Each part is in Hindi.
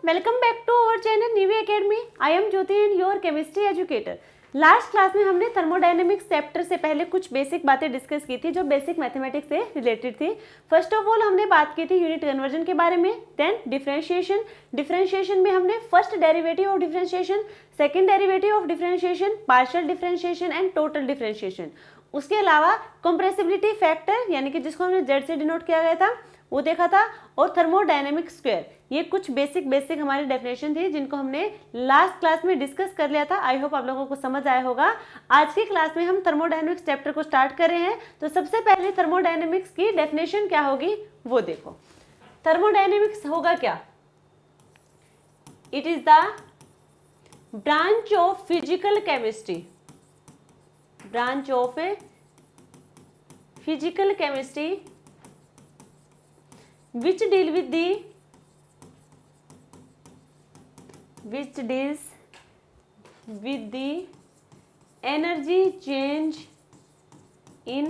Welcome back to our channel New Academy. I am Jyoti and your chemistry educator. Last class में हमने थर्मोडायनेमिक्स चैप्टर से पहले कुछ बेसिक बातें डिस्कस की थी जो बेसिक मैथमेटिक्स से रिलेटेड थी। फर्स्ट ऑफ ऑल हमने बात की थी यूनिट कन्वर्जन के बारे में, देन डिफरेंशिएशन में हमने first derivative of differentiation, second derivative of differentiation, partial differentiation and total differentiation. उसके अलावा कंप्रेसिबिलिटी फैक्टर यानी कि जिसको हमने जेड से डिनोट किया गया था वो देखा था, और थर्मोडायनेमिक स्क्वायर। ये कुछ बेसिक हमारी डेफिनेशन थी जिनको हमने लास्ट क्लास में डिस्कस कर लिया था। आई होप आप लोगों को समझ आया होगा। आज की क्लास में हम थर्मोडायनेमिक्स चैप्टर को स्टार्ट कर रहे हैं। तो सबसे पहले थर्मोडायनेमिक्स की डेफिनेशन क्या होगी वो देखो। थर्मोडायनेमिक्स होगा क्या? It is the branch of physical chemistry, branch of physical chemistry which deals with the energy change in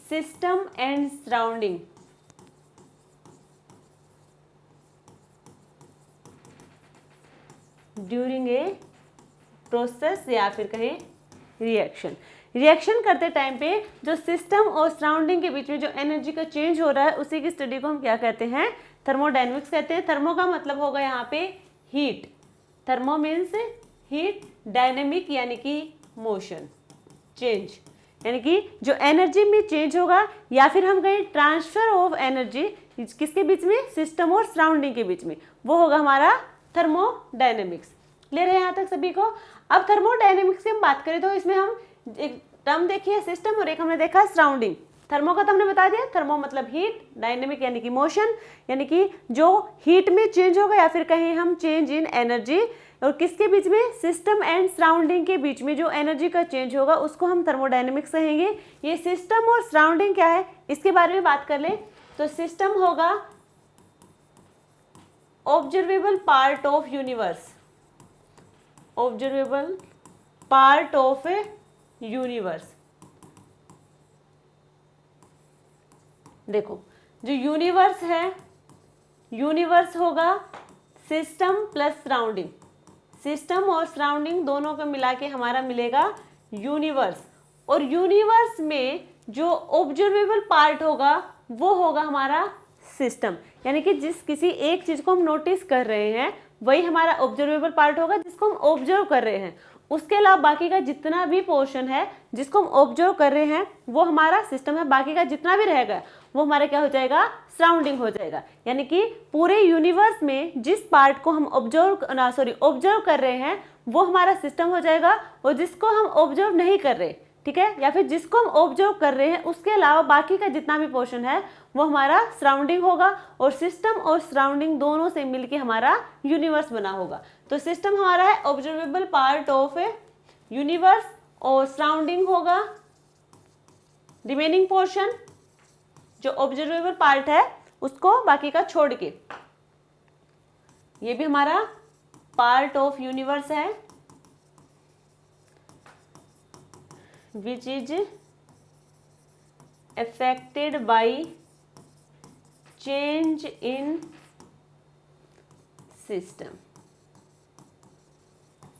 system and surrounding during a process या फिर कहें रिएक्शन करते टाइम पे जो सिस्टम और सराउंडिंग के बीच में जो एनर्जी का चेंज हो रहा है उसी की स्टडी को हम क्या कहते हैं? थर्मोडायनेमिक्स कहते हैं। थर्मो का मतलब होगा यहाँ पे heat, thermo means heat, dynamic यानी कि मोशन चेंज, यानी कि जो एनर्जी में चेंज होगा या फिर हम कहें ट्रांसफर ऑफ एनर्जी किसके बीच में? सिस्टम और सराउंडिंग के बीच में, वो होगा हमारा थर्मोडायनेमिक्स। ले रहे हैं यहाँ तक सभी को। अब थर्मोडायनेमिक्स की हम बात करें तो इसमें हम एक टर्म देखिए सिस्टम और एक हमने देखा सराउंडिंग। थर्मो का तो हमने बता दिया, थर्मो मतलब हीट, डायनेमिक यानी कि मोशन, यानी कि जो हीट में चेंज होगा या फिर कहें हम चेंज इन एनर्जी, और किसके बीच में? सिस्टम एंड सराउंडिंग के बीच में जो एनर्जी का चेंज होगा उसको हम थर्मोडायनेमिक्स कहेंगे। ये सिस्टम और सराउंडिंग क्या है इसके बारे में बात कर ले तो सिस्टम होगा observable part of universe, observable part of universe. देखो जो यूनिवर्स है, यूनिवर्स होगा सिस्टम प्लस सराउंडिंग, सिस्टम और सराउंडिंग दोनों को मिला के हमारा मिलेगा यूनिवर्स। और यूनिवर्स में जो ऑब्जर्वेबल पार्ट होगा वो होगा हमारा सिस्टम, यानी कि जिस किसी एक चीज को हम नोटिस कर रहे हैं वही हमारा ऑब्जर्वेबल पार्ट होगा जिसको हम ऑब्जर्व कर रहे हैं। उसके अलावा बाकी का जितना भी पोर्शन है जिसको हम ऑब्जर्व कर रहे हैं वो हमारा सिस्टम है, बाकी का जितना भी रहेगा वो हमारा क्या हो जाएगा? सराउंडिंग हो जाएगा। यानी कि पूरे यूनिवर्स में जिस पार्ट को हम ऑब्जर्व कर रहे हैं वो हमारा सिस्टम हो जाएगा, और जिसको हम ऑब्जर्व नहीं कर रहे, ठीक है, या फिर जिसको हम ऑब्जर्व कर रहे हैं उसके अलावा बाकी का जितना भी पोर्शन है वो हमारा सराउंडिंग होगा, और सिस्टम और सराउंडिंग दोनों से मिलके हमारा यूनिवर्स बना होगा। तो सिस्टम हमारा है ऑब्जर्वेबल पार्ट ऑफ यूनिवर्स, और सराउंडिंग होगा रिमेनिंग पोर्शन, जो ऑब्जर्वेबल पार्ट है उसको बाकी का छोड़ के। ये भी हमारा पार्ट ऑफ यूनिवर्स है which is affected by change in system।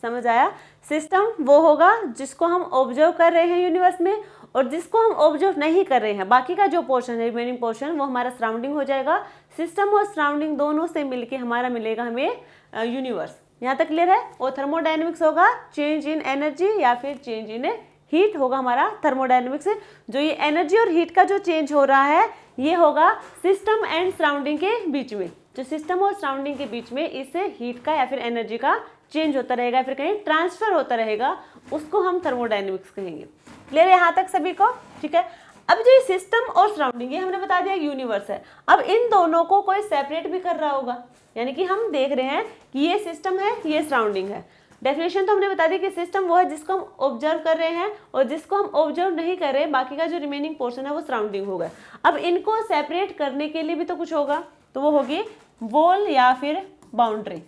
समझ आया? सिस्टम वो होगा जिसको हम ऑब्जर्व कर रहे हैं यूनिवर्स में, और जिसको हम ऑब्जर्व नहीं कर रहे हैं बाकी का जो पोर्शन है रिमेनिंग पोर्शन वो हमारा सराउंडिंग हो जाएगा। सिस्टम और सराउंडिंग दोनों से मिलके हमारा मिलेगा हमें यूनिवर्स। यहाँ तक क्लियर है? और थर्मोडायनेमिक्स होगा चेंज इन एनर्जी या फिर चेंज इन हीट होगा हमारा थर्मोडायनेमिक्स। जो ये एनर्जी और हीट का जो चेंज हो रहा है ये होगा सिस्टम एंड सराउंडिंग के बीच में, जो सिस्टम और सराउंडिंग के बीच में इस हीट का या फिर एनर्जी का चेंज होता रहेगा या फिर कहीं ट्रांसफर होता रहेगा, उसको हम थर्मोडायनेमिक्स कहेंगे। क्लियर है यहाँ तक सभी को? ठीक है। अब जो सिस्टम और सराउंडिंग ये हमने बता दिया यूनिवर्स है। अब इन दोनों को कोई सेपरेट भी कर रहा होगा, यानी कि हम देख रहे हैं कि ये सिस्टम है ये सराउंडिंग है। डेफिनेशन तो हमने बता दी कि सिस्टम वो है जिसको हम ऑब्जर्व कर रहे हैं, और जिसको हम ऑब्जर्व नहीं कर रहे हैं बाकी का जो रिमेनिंग पोर्शन है वो सराउंडिंग होगा। अब इनको सेपरेट करने के लिए भी तो कुछ होगा, तो वो होगी वॉल या फिर बाउंड्री।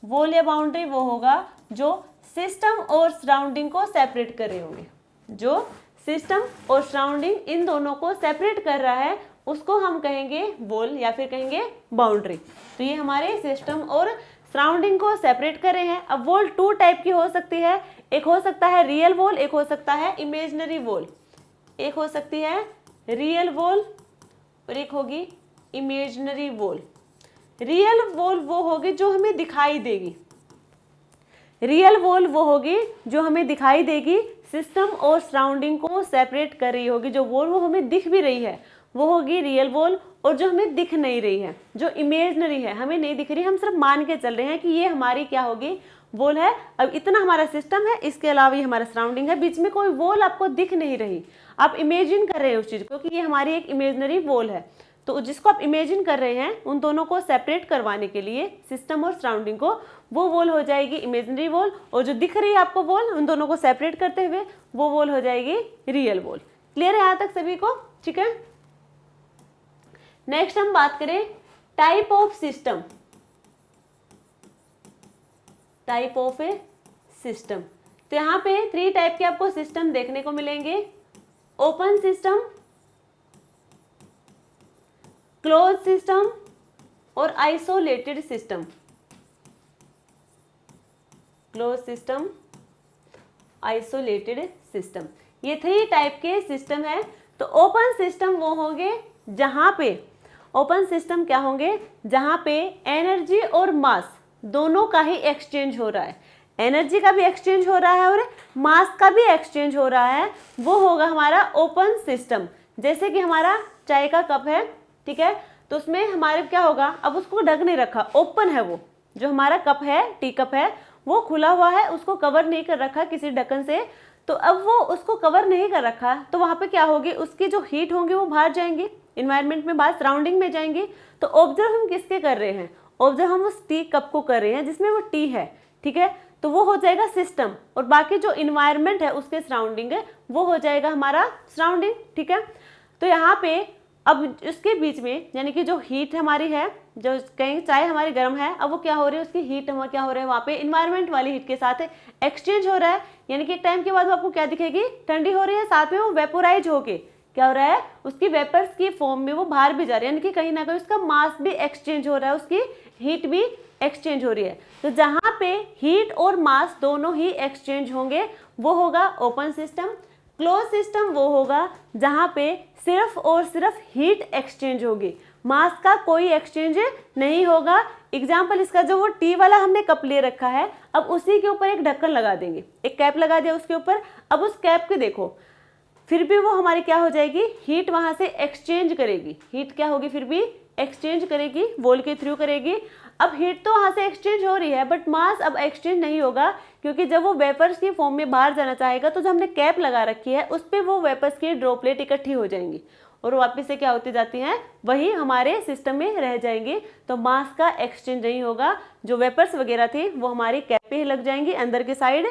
वॉल या बाउंड्री वो होगा जो सिस्टम और सराउंडिंग को सेपरेट कर रहे होंगे, जो सिस्टम और सराउंडिंग इन दोनों को सेपरेट कर रहा है उसको हम कहेंगे वॉल या फिर कहेंगे बाउंड्री। तो ये हमारे सिस्टम और सराउंडिंग को सेपरेट कर रहे हैं। अब वॉल 2 टाइप की हो सकती है, एक हो सकता है रियल वॉल, एक हो सकता है इमेजिनरी वॉल। एक हो सकती है रियल वॉल और एक होगी इमेजिनरी वॉल। रियल वॉल वो होगी जो हमें दिखाई देगी, रियल वॉल वो होगी जो हमें दिखाई देगी, सिस्टम और सराउंडिंग को सेपरेट कर रही होगी। जो वॉल वो हमें दिख भी रही है वो होगी रियल वॉल, और जो हमें दिख नहीं रही है, जो इमेजिनरी है, हमें नहीं दिख रही, हम सिर्फ मान के चल रहे हैं कि ये हमारी क्या होगी, वॉल है। अब इतना हमारा सिस्टम है, इसके अलावा ये हमारा सराउंडिंग है, बीच में कोई वॉल आपको दिख नहीं रही, आप इमेजिन कर रहे हैं उस चीज़ को कि ये हमारी एक इमेजिनरी वॉल है। तो जिसको आप इमेजिन कर रहे हैं उन दोनों को सेपरेट करवाने के लिए सिस्टम और सराउंडिंग को, वो वॉल हो जाएगी इमेजिनरी वॉल, और जो दिख रही है आपको वॉल, उन दोनों को सेपरेट करते हुए वो वॉल हो जाएगी रियल वॉल। क्लियर है यहाँ तक सभी को? ठीक है। नेक्स्ट हम बात करें type of system. Type of a system, तो यहाँ पे 3 टाइप के आपको सिस्टम देखने को मिलेंगे। ओपन सिस्टम, क्लोज सिस्टम और isolated system. Close system, isolated system, ये 3 टाइप के सिस्टम है। तो ओपन सिस्टम वो होंगे जहां पे, ओपन सिस्टम क्या होंगे, जहां पे एनर्जी और मास दोनों का ही एक्सचेंज हो रहा है, एनर्जी का भी एक्सचेंज हो रहा है और मास का भी एक्सचेंज हो रहा है, वो होगा हमारा ओपन सिस्टम। जैसे कि हमारा चाय का कप है, ठीक है, तो उसमें हमारे क्या होगा, अब उसको ढक नहीं रखा, ओपन है वो, जो हमारा कप है, टी कप है, वो खुला हुआ है, उसको कवर नहीं कर रखा किसी ढक्कन से। तो अब वो उसको कवर नहीं कर रखा, तो वहाँ पे क्या होगी, उसकी जो हीट होंगी वो बाहर जाएंगी, इन्वायरमेंट में, बाहर सराउंडिंग में जाएंगी। तो ऑब्जर्व हम किसके कर रहे हैं, ऑब्जर्व हम उस टी कप को कर रहे हैं जिसमें वो टी है, ठीक है, तो वो हो जाएगा सिस्टम, और बाकी जो इन्वायरमेंट है उसके सराउंडिंग है वो हो जाएगा हमारा सराउंडिंग, ठीक है। तो यहाँ पे अब इसके बीच में, यानी कि जो हीट हमारी है, जो कहीं चाय हमारी गर्म है, अब वो क्या हो रही है, उसकी हीट हमारा क्या हो रहा है, वहाँ पे इन्वायरमेंट वाली हीट के साथ एक्सचेंज हो रहा है, यानी कि एक टाइम के बाद वो आपको क्या दिखेगी, ठंडी हो रही है, साथ में वो वेपोराइज होके क्या हो रहा है, उसकी वेपर्स की फॉर्म में वो बाहर भी जा रही है, यानी कि कहीं ना कहीं उसका मास भी एक्सचेंज हो रहा है, उसकी हीट भी एक्सचेंज हो रही है। तो जहाँ पे हीट और मास दोनों ही एक्सचेंज होंगे वो होगा ओपन सिस्टम। क्लोज सिस्टम वो होगा जहाँ पे सिर्फ और सिर्फ हीट एक्सचेंज होगी, मास का कोई एक्सचेंज नहीं होगा। एग्जाम्पल इसका, जो वो टी वाला हमने कप ले रखा है, अब उसी के ऊपर एक ढक्कन लगा देंगे, एक कैप लगा दिया उसके ऊपर, अब उस कैप के देखो फिर भी वो हमारी क्या हो जाएगी, हीट वहां से एक्सचेंज करेगी, हीट क्या होगी, फिर भी एक्सचेंज करेगी, वॉल के थ्रू करेगी। अब हीट तो वहां से एक्सचेंज हो रही है, बट मास अब एक्सचेंज नहीं होगा, क्योंकि जब वो वेपर्स की फॉर्म में बाहर जाना चाहेगा तो जो हमने कैप लगा रखी है उस पर वो वेपर्स की ड्रॉपलेट इकट्ठी हो जाएंगी और वापस से क्या होती जाती हैं, वही हमारे सिस्टम में रह जाएंगी। तो मास का एक्सचेंज नहीं होगा, जो वेपर्स वगैरह थी वो हमारी कैप पे ही लग जाएंगी अंदर के साइड,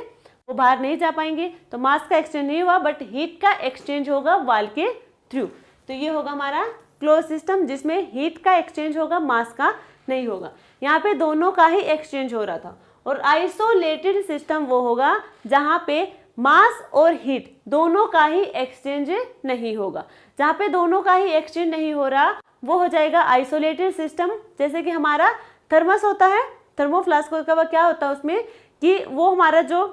वो बाहर नहीं जा पाएंगे। तो मास का एक्सचेंज नहीं हुआ, बट हीट का एक्सचेंज होगा वाल के थ्रू। तो ये होगा हमारा क्लोज सिस्टम, जिसमें हीट का एक्सचेंज होगा, मास का नहीं होगा। यहाँ पे दोनों का ही एक्सचेंज हो रहा था। और आइसोलेटेड सिस्टम वो होगा जहाँ पे मास और हीट दोनों का ही एक्सचेंज नहीं होगा। जहाँ पे दोनों का ही एक्सचेंज नहीं हो रहा वो हो जाएगा आइसोलेटेड सिस्टम। जैसे कि हमारा थर्मस होता है, थर्मोफ्लास्क का क्या होता है उसमें कि वो हमारा जो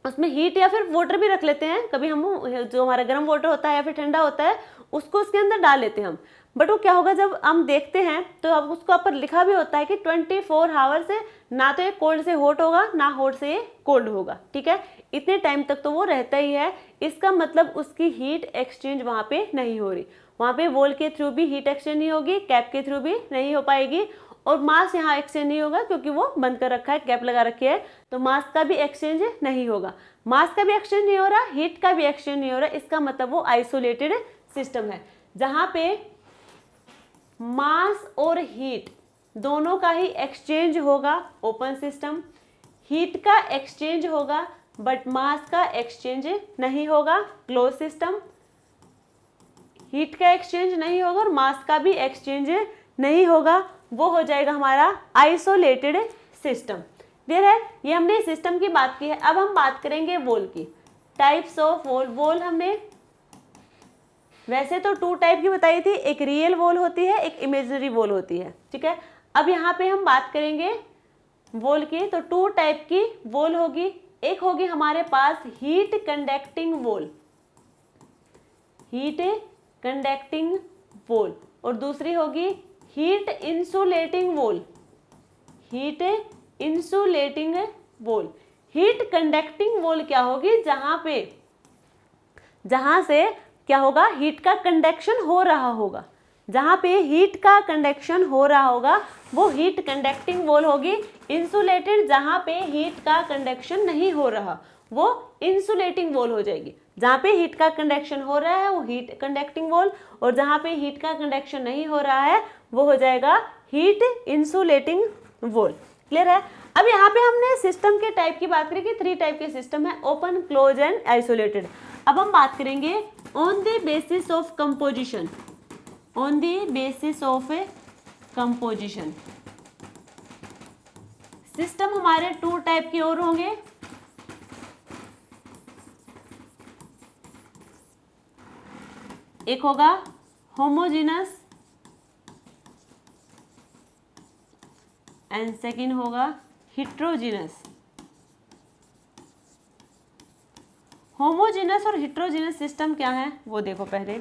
उसमें हीट या फिर वाटर भी रख लेते हैं, कभी हम जो हमारा गर्म वाटर होता है या फिर ठंडा होता है उसको उसके अंदर डाल लेते हैं हम। बट वो क्या होगा, जब हम देखते हैं तो अब उसको ऊपर लिखा भी होता है कि 24 आवर से ना तो ये कोल्ड से हॉट होगा ना हॉट से ये कोल्ड होगा, ठीक है, इतने टाइम तक तो वो रहता ही है। इसका मतलब उसकी हीट एक्सचेंज वहाँ पे नहीं हो रही, वहाँ पे वॉल के थ्रू भी हीट एक्सचेंज नहीं होगी, कैप के थ्रू भी नहीं हो पाएगी, और मास यहाँ एक्सचेंज नहीं होगा क्योंकि वो बंद कर रखा है, कैप लगा रखी है, तो मास का भी एक्सचेंज नहीं होगा। मास का भी एक्सचेंज नहीं हो रहा, हीट का भी एक्सचेंज नहीं हो रहा, इसका मतलब वो आइसोलेटेड सिस्टम है जहाँ पे मास और हीट दोनों का ही एक्सचेंज होगा, ओपन सिस्टम। हीट का एक्सचेंज होगा बट मास का एक्सचेंज नहीं होगा, क्लोज सिस्टम। हीट का एक्सचेंज नहीं होगा और मास का भी एक्सचेंज नहीं होगा, वो हो जाएगा हमारा आइसोलेटेड सिस्टम। क्लियर है, ये हमने सिस्टम की बात की है। अब हम बात करेंगे वॉल की, टाइप्स ऑफ वॉल। वॉल हमने वैसे तो 2 टाइप की बताई थी, एक रियल वॉल होती है, एक इमेजिनरी वॉल होती है, ठीक है। अब यहाँ पे हम बात करेंगे वॉल की, तो 2 टाइप की वॉल होगी। एक होगी हमारे पास heat conducting wall, heat conducting wall, और दूसरी होगी heat insulating wall, heat insulating wall. Heat conducting wall क्या होगी, जहां से क्या होगा, हीट का कंडक्शन हो रहा होगा, जहां पे हीट का कंडक्शन हो रहा होगा वो हीट कंडक्टिंग वॉल होगी। इंसुलेटेड जहां पे हीट का कंडक्शन नहीं हो रहा वो इंसुलेटिंग वॉल हो जाएगी। जहां पे हीट का कंडक्शन हो रहा है वो हीट कंडक्टिंग वॉल, और जहां पे हीट का कंडक्शन नहीं हो रहा है वो हो जाएगा हीट इंसुलेटिंग वॉल। क्लियर है। अब यहाँ पे हमने सिस्टम के टाइप की बात करी कि 3 टाइप के सिस्टम है, ओपन, क्लोज एंड आइसोलेटेड। अब हम बात करेंगे on the basis of composition, on the basis of composition. System हमारे 2 टाइप के और होंगे, एक होगा होमोजेनस एंड सेकंड होगा हिट्रोजिनस। होमोजेनस और हिट्रोजेनस सिस्टम क्या है वो देखो पहले।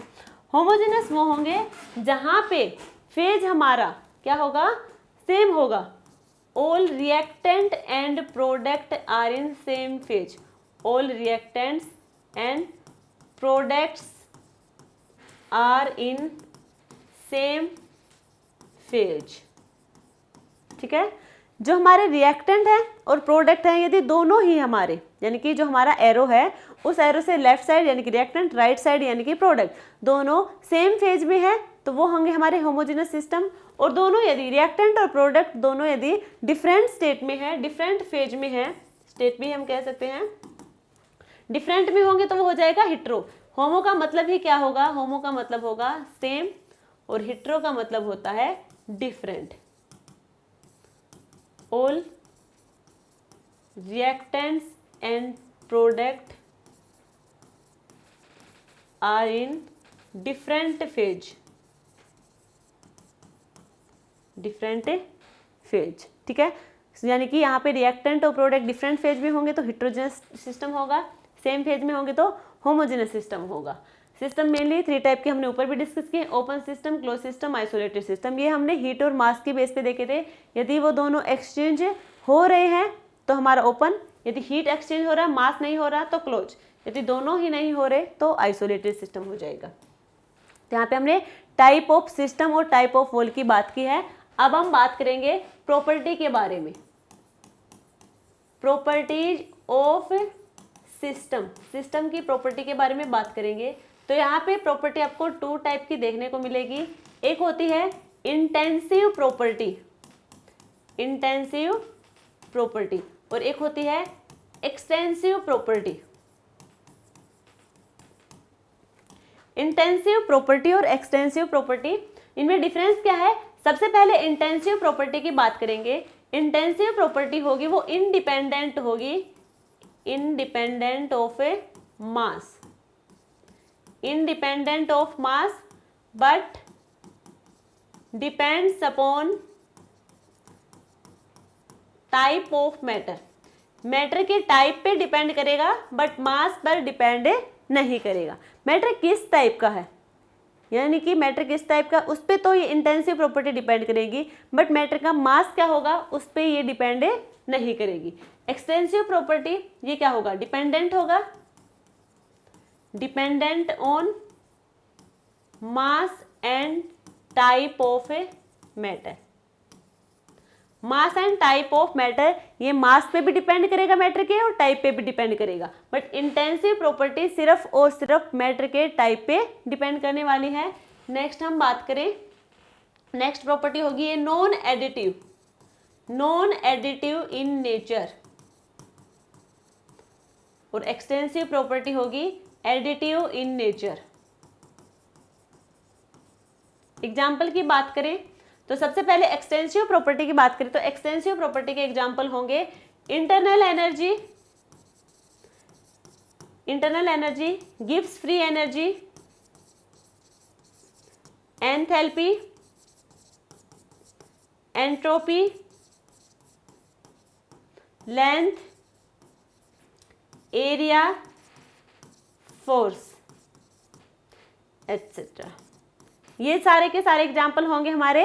होमोजेनस वो होंगे जहां पे फेज हमारा क्या होगा, सेम होगा, all reactant and product are in same phase, all reactants and products are in same phase, ठीक है। जो हमारे रिएक्टेंट है और प्रोडक्ट है, यदि दोनों ही हमारे, यानी कि जो हमारा एरो है उस एरो से लेफ्ट साइड यानी कि रिएक्टेंट, राइट साइड यानी कि प्रोडक्ट, दोनों सेम फेज में है तो वो होंगे हमारे होमोजेनस सिस्टम। और दोनों यदि रिएक्टेंट और प्रोडक्ट दोनों यदि डिफरेंट स्टेट में है, डिफरेंट फेज में है, स्टेट भी हम कह सकते हैं, डिफरेंट में होंगे तो वो हो जाएगा हिट्रो। होमो का मतलब ही क्या होगा, होमो का मतलब होगा सेम, और हिट्रो का मतलब होता है different. All reactants and product are in different phase, different phase, ठीक है। यानी कि यहाँ पे रिएक्टेंट और प्रोडक्ट डिफरेंट फेज में होंगे तो हिट्रोजेनस सिस्टम होगा, सेम फेज में होंगे तो होमोजेनस सिस्टम होगा। सिस्टम मेनली 3 टाइप के हमने ऊपर भी डिस्कस किए, open system, close system, isolated system. ये हमने हीट और मास के बेस पे देखे थे। यदि वो दोनों एक्सचेंज हो रहे हैं तो हमारा ओपन, यदि हीट एक्सचेंज हो रहा है, मास नहीं हो रहा तो क्लोज, यदि दोनों ही नहीं हो रहे तो आइसोलेटेड सिस्टम हो जाएगा। तो यहाँ पे हमने टाइप ऑफ सिस्टम और टाइप ऑफ वॉल की बात की है। अब हम बात करेंगे प्रॉपर्टी के बारे में, प्रॉपर्टीज ऑफ सिस्टम, सिस्टम की प्रॉपर्टी के बारे में बात करेंगे। तो यहाँ पे प्रॉपर्टी आपको 2 टाइप की देखने को मिलेगी, एक होती है इंटेंसिव प्रॉपर्टी, इंटेंसिव प्रॉपर्टी, और एक होती है एक्सटेंसिव प्रॉपर्टी। इंटेंसिव प्रॉपर्टी और एक्सटेंसिव प्रॉपर्टी, इनमें डिफरेंस क्या है। सबसे पहले इंटेंसिव प्रॉपर्टी की बात करेंगे। इंटेंसिव प्रॉपर्टी होगी वो इंडिपेंडेंट होगी, independent of A mass, independent of mass but depends upon type of matter. Matter के टाइप पे डिपेंड करेगा बट मास पर डिपेंड नहीं करेगा। मैटर किस टाइप का है, यानी कि मैटर किस टाइप का, उस पर तो ये इंटेंसिव प्रॉपर्टी डिपेंड करेगी, बट मैटर का मास क्या होगा उस पर ये डिपेंड नहीं करेगी। एक्सटेंसिव प्रॉपर्टी ये क्या होगा, डिपेंडेंट होगा, dependent on mass and type of a matter. Mass and type of matter, ये मास पे भी डिपेंड करेगा मैटर के और टाइप पे भी डिपेंड करेगा, बट इंटेंसिव प्रॉपर्टी सिर्फ और सिर्फ मैटर के टाइप पे डिपेंड करने वाली है। नेक्स्ट हम बात करें, नेक्स्ट प्रॉपर्टी होगी ये non additive, non additive in nature, और एक्सटेंसिव प्रॉपर्टी होगी एडिटिव इन नेचर। एग्जाम्पल की बात करें तो सबसे पहले एक्सटेंसिव प्रॉपर्टी की बात करें तो एक्सटेंसिव प्रॉपर्टी के एग्जाम्पल होंगे internal energy, internal energy gives free energy, enthalpy, entropy, length, area, force etcetera. ये सारे के सारे एग्जाम्पल होंगे हमारे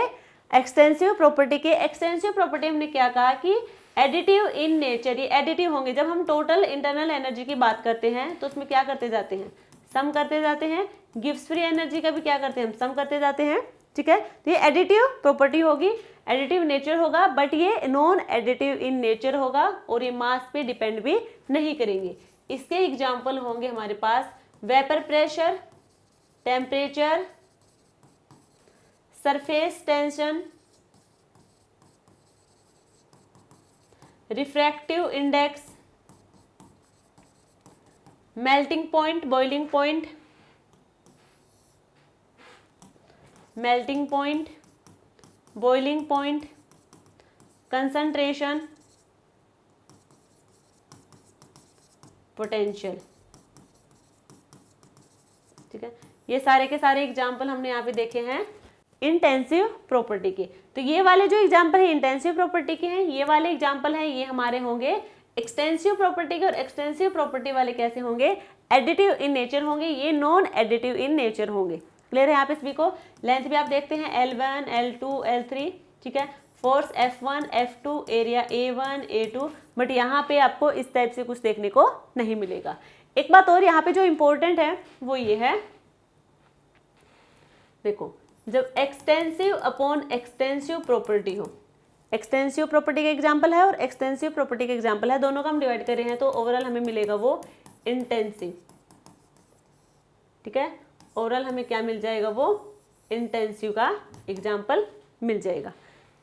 एक्सटेंसिव प्रॉपर्टी के। एक्सटेंसिव प्रॉपर्टी हमने क्या कहा कि एडिटिव इन नेचर, ये एडिटिव होंगे। जब हम टोटल इंटरनल एनर्जी की बात करते हैं तो उसमें क्या करते जाते हैं, सम करते जाते हैं। गिब्स फ्री एनर्जी का भी क्या करते हैं, हम सम करते जाते हैं, ठीक है। तो ये एडिटिव प्रॉपर्टी होगी, एडिटिव नेचर होगा, बट ये नॉन एडिटिव इन नेचर होगा और ये मास पे डिपेंड भी नहीं करेंगे। इसके एग्जाम्पल होंगे हमारे पास vapour pressure, temperature, surface tension, refractive index, melting point, boiling point, melting point, boiling point, concentration, potential, ठीक है। ये सारे के सारे एग्जाम्पल हमने यहाँ पे देखे हैं इंटेंसिव प्रॉपर्टी के। तो ये वाले जो एग्जाम्पल है इंटेंसिव प्रॉपर्टी के हैं, ये वाले एग्जाम्पल हैं ये हमारे होंगे एक्सटेंसिव प्रॉपर्टी के। और एक्सटेंसिव प्रॉपर्टी वाले कैसे होंगे, एडिटिव इन नेचर होंगे, ये नॉन एडिटिव इन नेचर होंगे। क्लियर है यहाँ पे सभी को। लेंथ भी आप देखते हैं L1, L2, L3, ठीक है। Force F1, F2, area A1, A2, but यहाँ पे आपको इस टाइप से कुछ देखने को नहीं मिलेगा। एक बात और यहाँ पे जो इम्पोर्टेंट है वो ये है, देखो जब एक्सटेंसिव अपॉन एक्सटेंसिव प्रॉपर्टी हो, एक्सटेंसिव प्रॉपर्टी का एग्जांपल है और एक्सटेंसिव प्रॉपर्टी का एग्जांपल है, दोनों का हम डिवाइड कर रहे हैं तो ओवरऑल हमें मिलेगा वो इंटेंसिव, ठीक है। ओवरऑल हमें क्या मिल जाएगा, वो इंटेंसिव का एग्जांपल मिल जाएगा।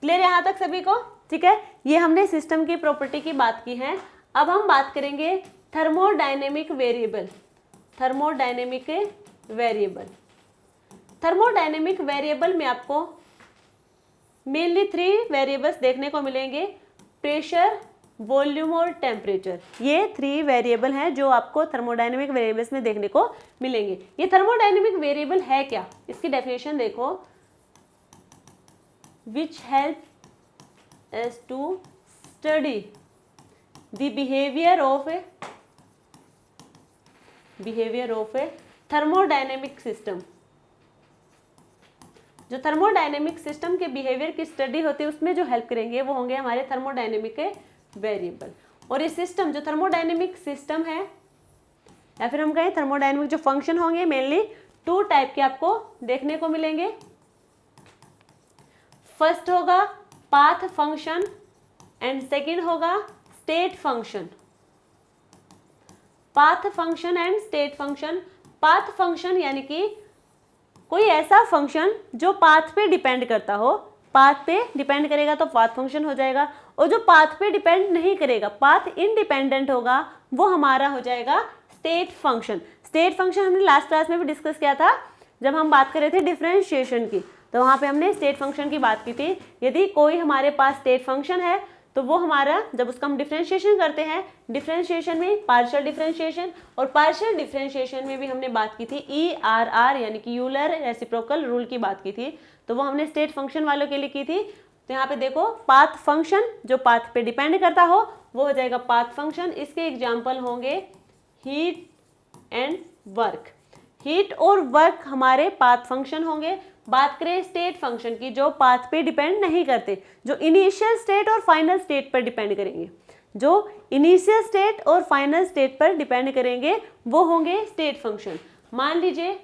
क्लियर यहाँ तक सभी को, ठीक है। ये हमने सिस्टम की प्रॉपर्टी की बात की है। अब हम बात करेंगे thermodynamic variable. Thermodynamic variable, thermodynamic variable में आपको मेनली 3 वेरिएबल्स देखने को मिलेंगे, प्रेशर, वॉल्यूम और टेम्परेचर। ये 3 वेरिएबल हैं जो आपको थर्मोडायनेमिक वेरिएबल्स में देखने को मिलेंगे। ये थर्मोडायनेमिक वेरिएबल है क्या, इसकी डेफिनेशन देखो, which helps to study the behaviour of a thermodynamic system. जो थर्मोडायनेमिक सिस्टम के बिहेवियर की स्टडी होती है उसमें जो हेल्प करेंगे वो होंगे हमारे थर्मोडायनेमिक वेरिएबल। और ये सिस्टम जो थर्मोडायनेमिक सिस्टम है या फिर हम कहें थर्मोडायनेमिक जो फंक्शन होंगे मेनली 2 टाइप के आपको देखने को मिलेंगे। फर्स्ट होगा पाथ फंक्शन एंड सेकंड होगा state function. Path function and state function. Path function यानी कि कोई ऐसा फंक्शन जो पाथ पे डिपेंड करता हो, पाथ पे डिपेंड करेगा तो पाथ फंक्शन हो जाएगा, और जो पाथ पे डिपेंड नहीं करेगा, पाथ इंडिपेंडेंट होगा, वो हमारा हो जाएगा स्टेट फंक्शन। स्टेट फंक्शन हमने लास्ट क्लास में भी डिस्कस किया था जब हम बात कर रहे थे डिफरेंशिएशन की, तो वहाँ पे हमने स्टेट फंक्शन की बात की थी। यदि कोई हमारे पास स्टेट फंक्शन है तो वो हमारा, जब उसका हम डिफरेंशिएशन करते हैं, डिफरेंशिएशन में पार्शियल डिफरेंशिएशन, और पार्शियल डिफरेंशिएशन में भी हमने बात की थी ERR यानी कि यूलर रेसिप्रोकल रूल की बात की थी, तो वो हमने स्टेट फंक्शन वालों के लिए की थी। तो यहाँ पे देखो पाथ फंक्शन जो पाथ पे डिपेंड करता हो वो हो जाएगा पाथ फंक्शन। इसके एग्जाम्पल होंगे हीट एंड वर्क। हीट और वर्क हमारे पाथ फंक्शन होंगे। बात करें स्टेट फंक्शन की जो पाथ पे डिपेंड नहीं करते, जो इनिशियल स्टेट और फाइनल स्टेट पर डिपेंड करेंगे, जो इनिशियल स्टेट और फाइनल स्टेट पर डिपेंड करेंगे वो होंगे स्टेट फंक्शन। मान लीजिए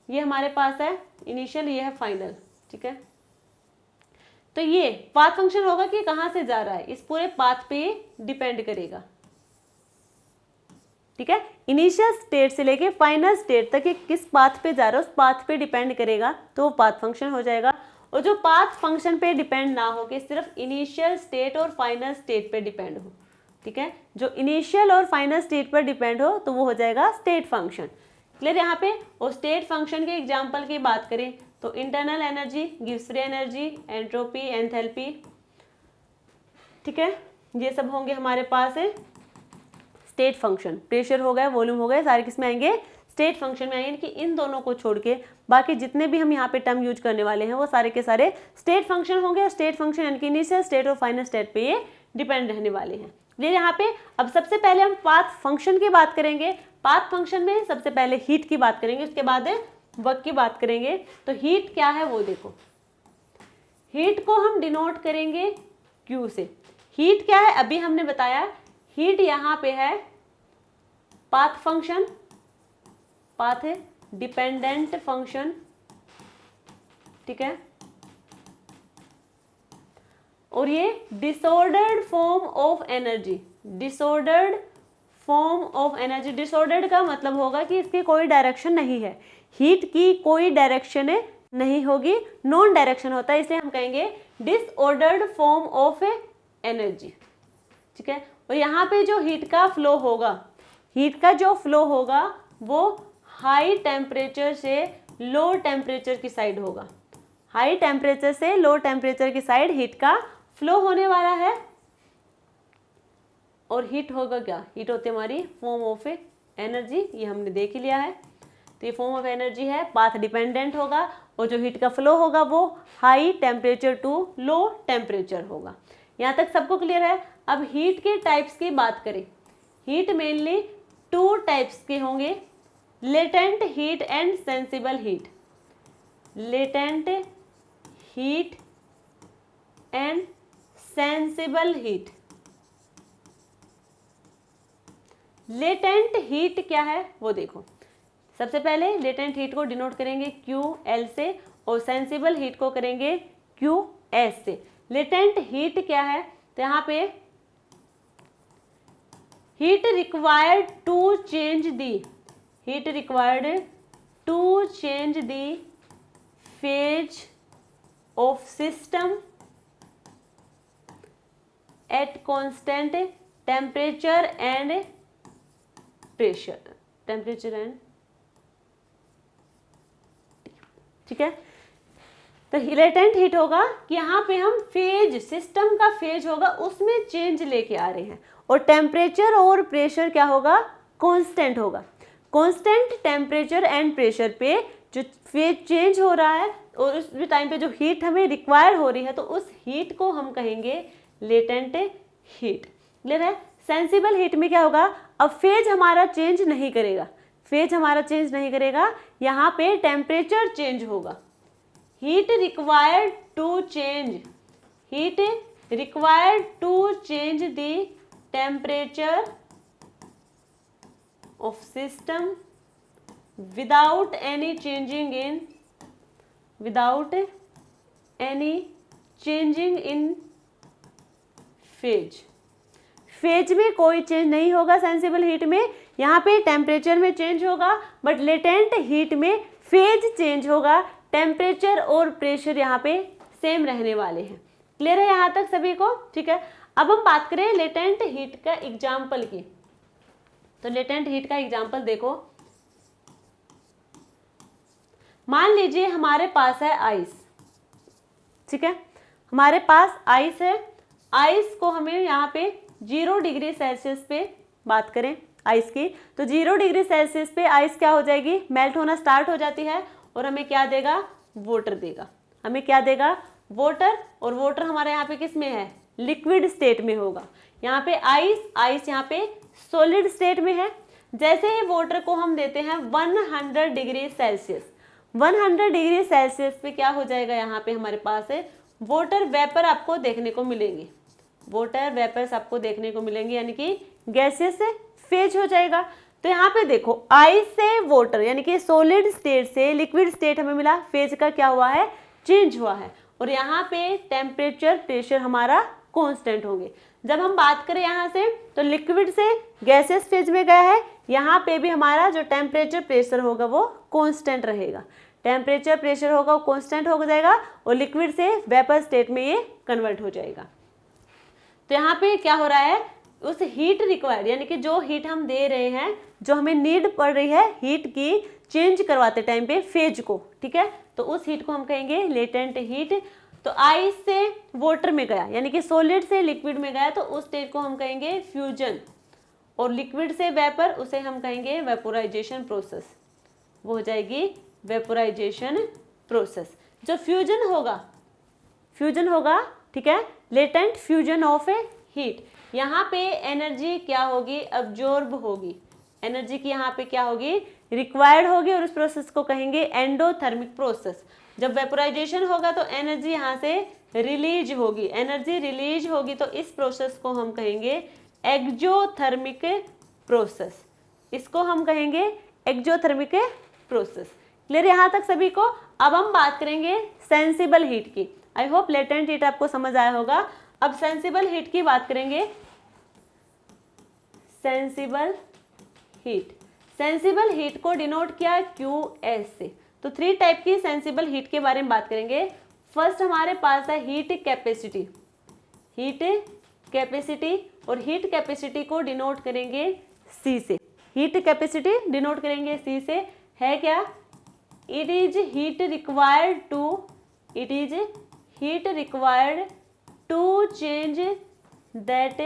ये हमारे पास है इनिशियल, ये है फाइनल, ठीक है। तो ये पाथ फंक्शन होगा कि कहाँ से जा रहा है, इस पूरे पाथ पे डिपेंड करेगा, ठीक है। इनिशियल स्टेट से लेके फाइनल स्टेट तक ये किस पाथ पे जा रहा है उस पाथ पे डिपेंड करेगा, तो वो पाथ फंक्शन हो जाएगा। और जो पाथ फंक्शन पे डिपेंड ना हो कि सिर्फ इनिशियल स्टेट और फाइनल स्टेट पे डिपेंड हो, ठीक है, जो इनिशियल और फाइनल स्टेट पर डिपेंड हो तो वो हो जाएगा स्टेट फंक्शन। क्लियर यहाँ पे। और स्टेट फंक्शन के एग्जाम्पल की बात करें तो internal energy, Gibbs free energy, entropy, enthalpy, ठीक है, ये सब होंगे हमारे पास स्टेट फंक्शन। प्रेशर हो गए, वॉल्यूम हो गए, सारे किसमें आएंगे, स्टेट फंक्शन में आएंगे, यानी कि इन दोनों को छोड़ के बाकी जितने भी हम यहाँ पे टर्म यूज करने वाले हैं वो सारे के सारे स्टेट फंक्शन होंगे। और स्टेट फंक्शन यानी कि इनिशियल स्टेट और फाइनल स्टेट पे ये डिपेंड रहने वाले हैं। ये यहाँ पे अब सबसे पहले हम पाथ फंक्शन की बात करेंगे। पाथ फंक्शन में सबसे पहले हीट की बात करेंगे, उसके बाद वर्क की बात करेंगे। तो हीट क्या है वो देखो, हीट को हम डिनोट करेंगे Q से। हीट क्या है अभी हमने बताया, हीट यहाँ पे है पाथ फंक्शन, पाथ है डिपेंडेंट फंक्शन, ठीक है, और ये disordered form of energy, disordered form of energy. Disordered का मतलब होगा कि इसकी कोई डायरेक्शन नहीं है, हीट की कोई डायरेक्शन नहीं होगी, नॉन डायरेक्शन होता है, इसलिए हम कहेंगे डिसऑर्डर्ड फॉर्म ऑफ एनर्जी, ठीक है। और यहाँ पे जो हीट का फ्लो होगा, हीट का जो फ्लो होगा वो हाई टेम्परेचर से लो टेम्परेचर की साइड होगा, हाई टेम्परेचर से लो टेम्परेचर की साइड हीट का फ्लो होने वाला है। और हीट होगा क्या, हीट होती है हमारी फॉर्म ऑफ एनर्जी, ये हमने देख ही लिया है। तो ये फॉर्म ऑफ एनर्जी है, पाथ डिपेंडेंट होगा, और जो हीट का फ्लो होगा वो high temperature to low temperature होगा। यहाँ तक सबको क्लियर है। अब हीट के टाइप्स की बात करें, हीट मेनली 2 टाइप्स के होंगे, latent heat and sensible heat. Latent heat and sensible heat. Latent heat क्या है वो देखो, सबसे पहले लेटेंट हीट को डिनोट करेंगे QL से और सेंसिबल हीट को करेंगे QS से। लेटेंट हीट क्या है, तो यहाँ पे heat required to change the, heat required to change the phase of system at constant temperature and pressure, temperature and, ठीक है। तो लेटेंट हीट होगा कि यहाँ पे हम फेज, सिस्टम का फेज होगा उसमें चेंज लेके आ रहे हैं, और टेम्परेचर और प्रेशर क्या होगा, कांस्टेंट होगा। कांस्टेंट टेम्परेचर एंड प्रेशर पे जो फेज चेंज हो रहा है और उस टाइम पे जो हीट हमें रिक्वायर हो रही है, तो उस हीट को हम कहेंगे लेटेंट हीट। क्लियर है। सेंसिबल हीट में क्या होगा, अब फेज हमारा चेंज नहीं करेगा, फेज हमारा चेंज नहीं करेगा, यहाँ पे टेम्परेचर चेंज होगा। Heat required to change, heat required to change the temperature of system without any changing in, without any changing in phase. Phase में कोई चेंज नहीं होगा सेंसिबल हीट में, यहाँ पे टेम्परेचर में चेंज होगा, बट लेटेंट हीट में फेज चेंज होगा, टेम्परेचर और प्रेशर यहाँ पे सेम रहने वाले हैं। क्लियर है यहाँ तक सभी को, ठीक है। अब हम बात करें लेटेंट हीट का एग्जाम्पल की, तो लेटेंट हीट का एग्जाम्पल देखो, मान लीजिए हमारे पास है आइस, ठीक है, हमारे पास आइस है, आइस को हमें यहाँ पे 0 डिग्री सेल्सियस पे बात करें आइस की, तो 0 डिग्री सेल्सियस पे आइस क्या हो जाएगी, मेल्ट होना स्टार्ट हो जाती है, और हमें क्या देगा, वाटर देगा, हमें क्या देगा, वाटर। और वाटर हमारे यहाँ पे किस में है, लिक्विड स्टेट में होगा। यहाँ पे आइस, आइस यहाँ पे सॉलिड स्टेट में है। जैसे ही वाटर को हम देते हैं 100 डिग्री सेल्सियस, 100 डिग्री सेल्सियस पे क्या हो जाएगा, यहाँ पे हमारे पास है वाटर वेपर आपको देखने को मिलेंगे, वाटर वेपर्स आपको देखने को मिलेंगे, यानी कि गैसेस से फेज हो जाएगा। तो यहाँ पे देखो आइस से वाटर यानी कि सॉलिड स्टेट से लिक्विड स्टेट हमें मिला, फेज का क्या हुआ है, चेंज हुआ है, और यहाँ पे टेम्परेचर प्रेशर हमारा कांस्टेंट होंगे। जब हम बात करें यहाँ से, तो लिक्विड से गैसेस फेज में गया है, यहाँ पे भी हमारा जो टेम्परेचर प्रेशर होगा वो कांस्टेंट रहेगा, टेम्परेचर प्रेशर होगा वो कांस्टेंट हो जाएगा, और लिक्विड से वेपर स्टेट में ये कन्वर्ट हो जाएगा। तो यहाँ पे क्या हो रहा है, उस हीट रिक्वायर्ड यानी कि जो हीट हम दे रहे हैं, जो हमें नीड पड़ रही है हीट की चेंज करवाते टाइम पे फेज को, ठीक है, तो उस हीट को हम कहेंगे लेटेंट हीट। तो आइस से वाटर में गया यानी कि सॉलिड से लिक्विड में गया, तो उस स्टेट को हम कहेंगे फ्यूजन, और लिक्विड से वेपर उसे हम कहेंगे वेपोराइजेशन प्रोसेस, वो हो जाएगी वेपोराइजेशन प्रोसेस। जो फ्यूजन होगा, ठीक है, latent fusion of A heat, यहाँ पे एनर्जी क्या होगी, अब्जॉर्ब होगी, एनर्जी की यहाँ पे क्या होगी, रिक्वायर्ड होगी, और उस प्रोसेस को कहेंगे एंडोथर्मिक प्रोसेस। जब वेपोराइजेशन होगा तो एनर्जी यहाँ से रिलीज होगी, एनर्जी रिलीज होगी, तो इस प्रोसेस को हम कहेंगे एक्जोथर्मिक प्रोसेस, इसको हम कहेंगे एक्जोथर्मिक प्रोसेस। क्लियर यहाँ तक सभी को? अब हम बात करेंगे सेंसिबल हीट की। आई होप लेटेंट हीट आपको समझ आया होगा। अब सेंसिबल हीट की बात करेंगे। सेंसिबल हीट को डिनोट किया QS से। तो 3 टाइप की सेंसिबल हीट के बारे में बात करेंगे। फर्स्ट हमारे पास है हीट कैपेसिटी, और हीट कैपेसिटी को डिनोट करेंगे C से। हीट कैपेसिटी डिनोट करेंगे C से, है क्या, it is heat required to change that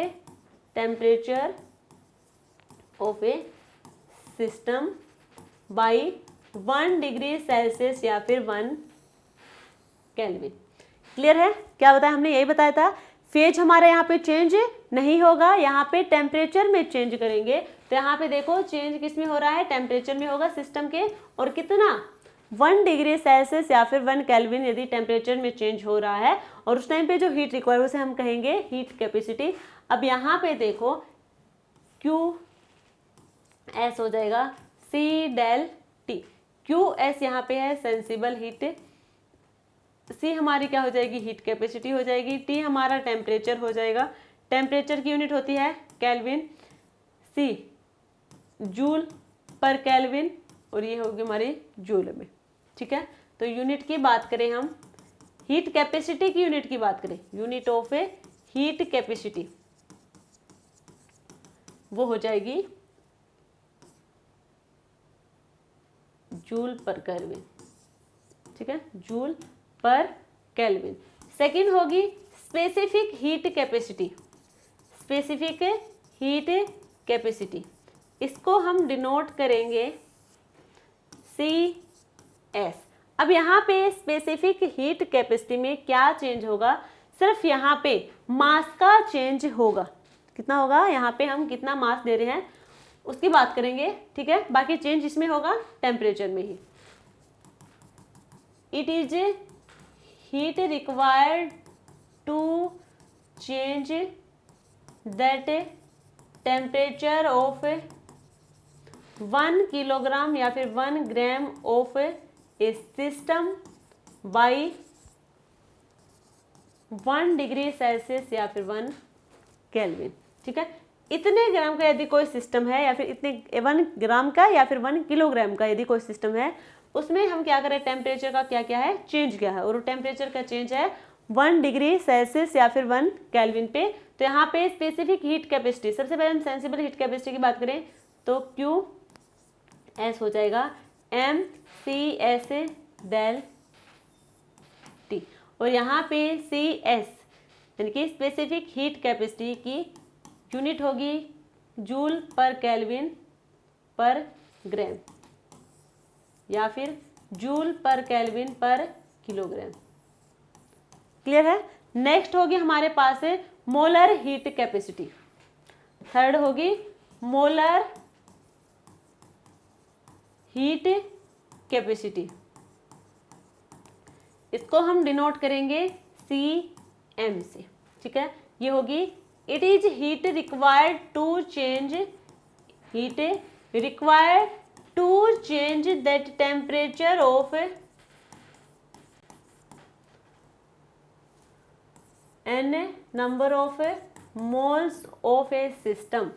temperature of a system by 1 degree Celsius या फिर 1 केल्विन। क्लियर है? क्या बताया हमने? यही बताया था। फेज हमारे यहाँ पे चेंज नहीं होगा, यहाँ पे टेम्परेचर में चेंज करेंगे। तो यहाँ पे देखो चेंज किस में हो रहा है, टेम्परेचर में होगा सिस्टम के, और कितना, 1 डिग्री सेल्सियस या फिर 1 केल्विन यदि टेम्परेचर में चेंज हो रहा है, और उस टाइम पे जो हीट रिक्वायर उसे हम कहेंगे हीट कैपेसिटी। अब यहाँ पे देखो QS हो जाएगा C डेल T। QS यहाँ पे है सेंसिबल हीट, C हमारी क्या हो जाएगी, हीट कैपेसिटी हो जाएगी, T हमारा टेम्परेचर हो जाएगा, टेम्परेचर की यूनिट होती है केल्विन, C जूल पर केल्विन, और ये होगी हमारी जूल में। ठीक है, तो यूनिट की बात करें हम, हीट कैपेसिटी की यूनिट की बात करें, unit of A heat capacity वो हो जाएगी जूल पर केल्विन। ठीक है, जूल पर केल्विन। सेकंड होगी स्पेसिफिक हीट कैपेसिटी, इसको हम डिनोट करेंगे CS। अब यहाँ पे स्पेसिफिक हीट कैपेसिटी में क्या चेंज होगा, सिर्फ यहाँ पे मास का चेंज होगा। कितना होगा, यहाँ पे हम कितना मास दे रहे हैं उसकी बात करेंगे। ठीक है, बाकी चेंज इसमें होगा टेम्परेचर में ही। It is heat required to change that temperature of 1 kilogram या फिर 1 gram of a system by 1 degree Celsius या फिर 1 केल्विन। ठीक है, इतने ग्राम का यदि कोई सिस्टम है, या फिर इतने 1 ग्राम का या फिर 1 किलोग्राम का यदि कोई सिस्टम है, उसमें हम क्या करें, टेम्परेचर का क्या क्या है, चेंज क्या है, और टेम्परेचर का चेंज है 1 डिग्री सेल्सियस या फिर 1 केल्विन पे। तो यहाँ पे स्पेसिफिक हीट कैपेसिटी, सबसे पहले हम सेंसिबल हीट कैपेसिटी की बात करें तो QS हो जाएगा MCS डेल T, और यहाँ पे CS यानी कि स्पेसिफिक हीट कैपेसिटी की यूनिट होगी जूल पर केल्विन पर ग्राम या फिर जूल पर केल्विन पर किलोग्राम। क्लियर है? नेक्स्ट होगी हमारे पास है मोलर हीट कैपेसिटी। थर्ड होगी मोलर हीट कैपेसिटी, इसको हम डिनोट करेंगे CM से। ठीक है, ये होगी it is heat required to change that temperature of n number of moles of a system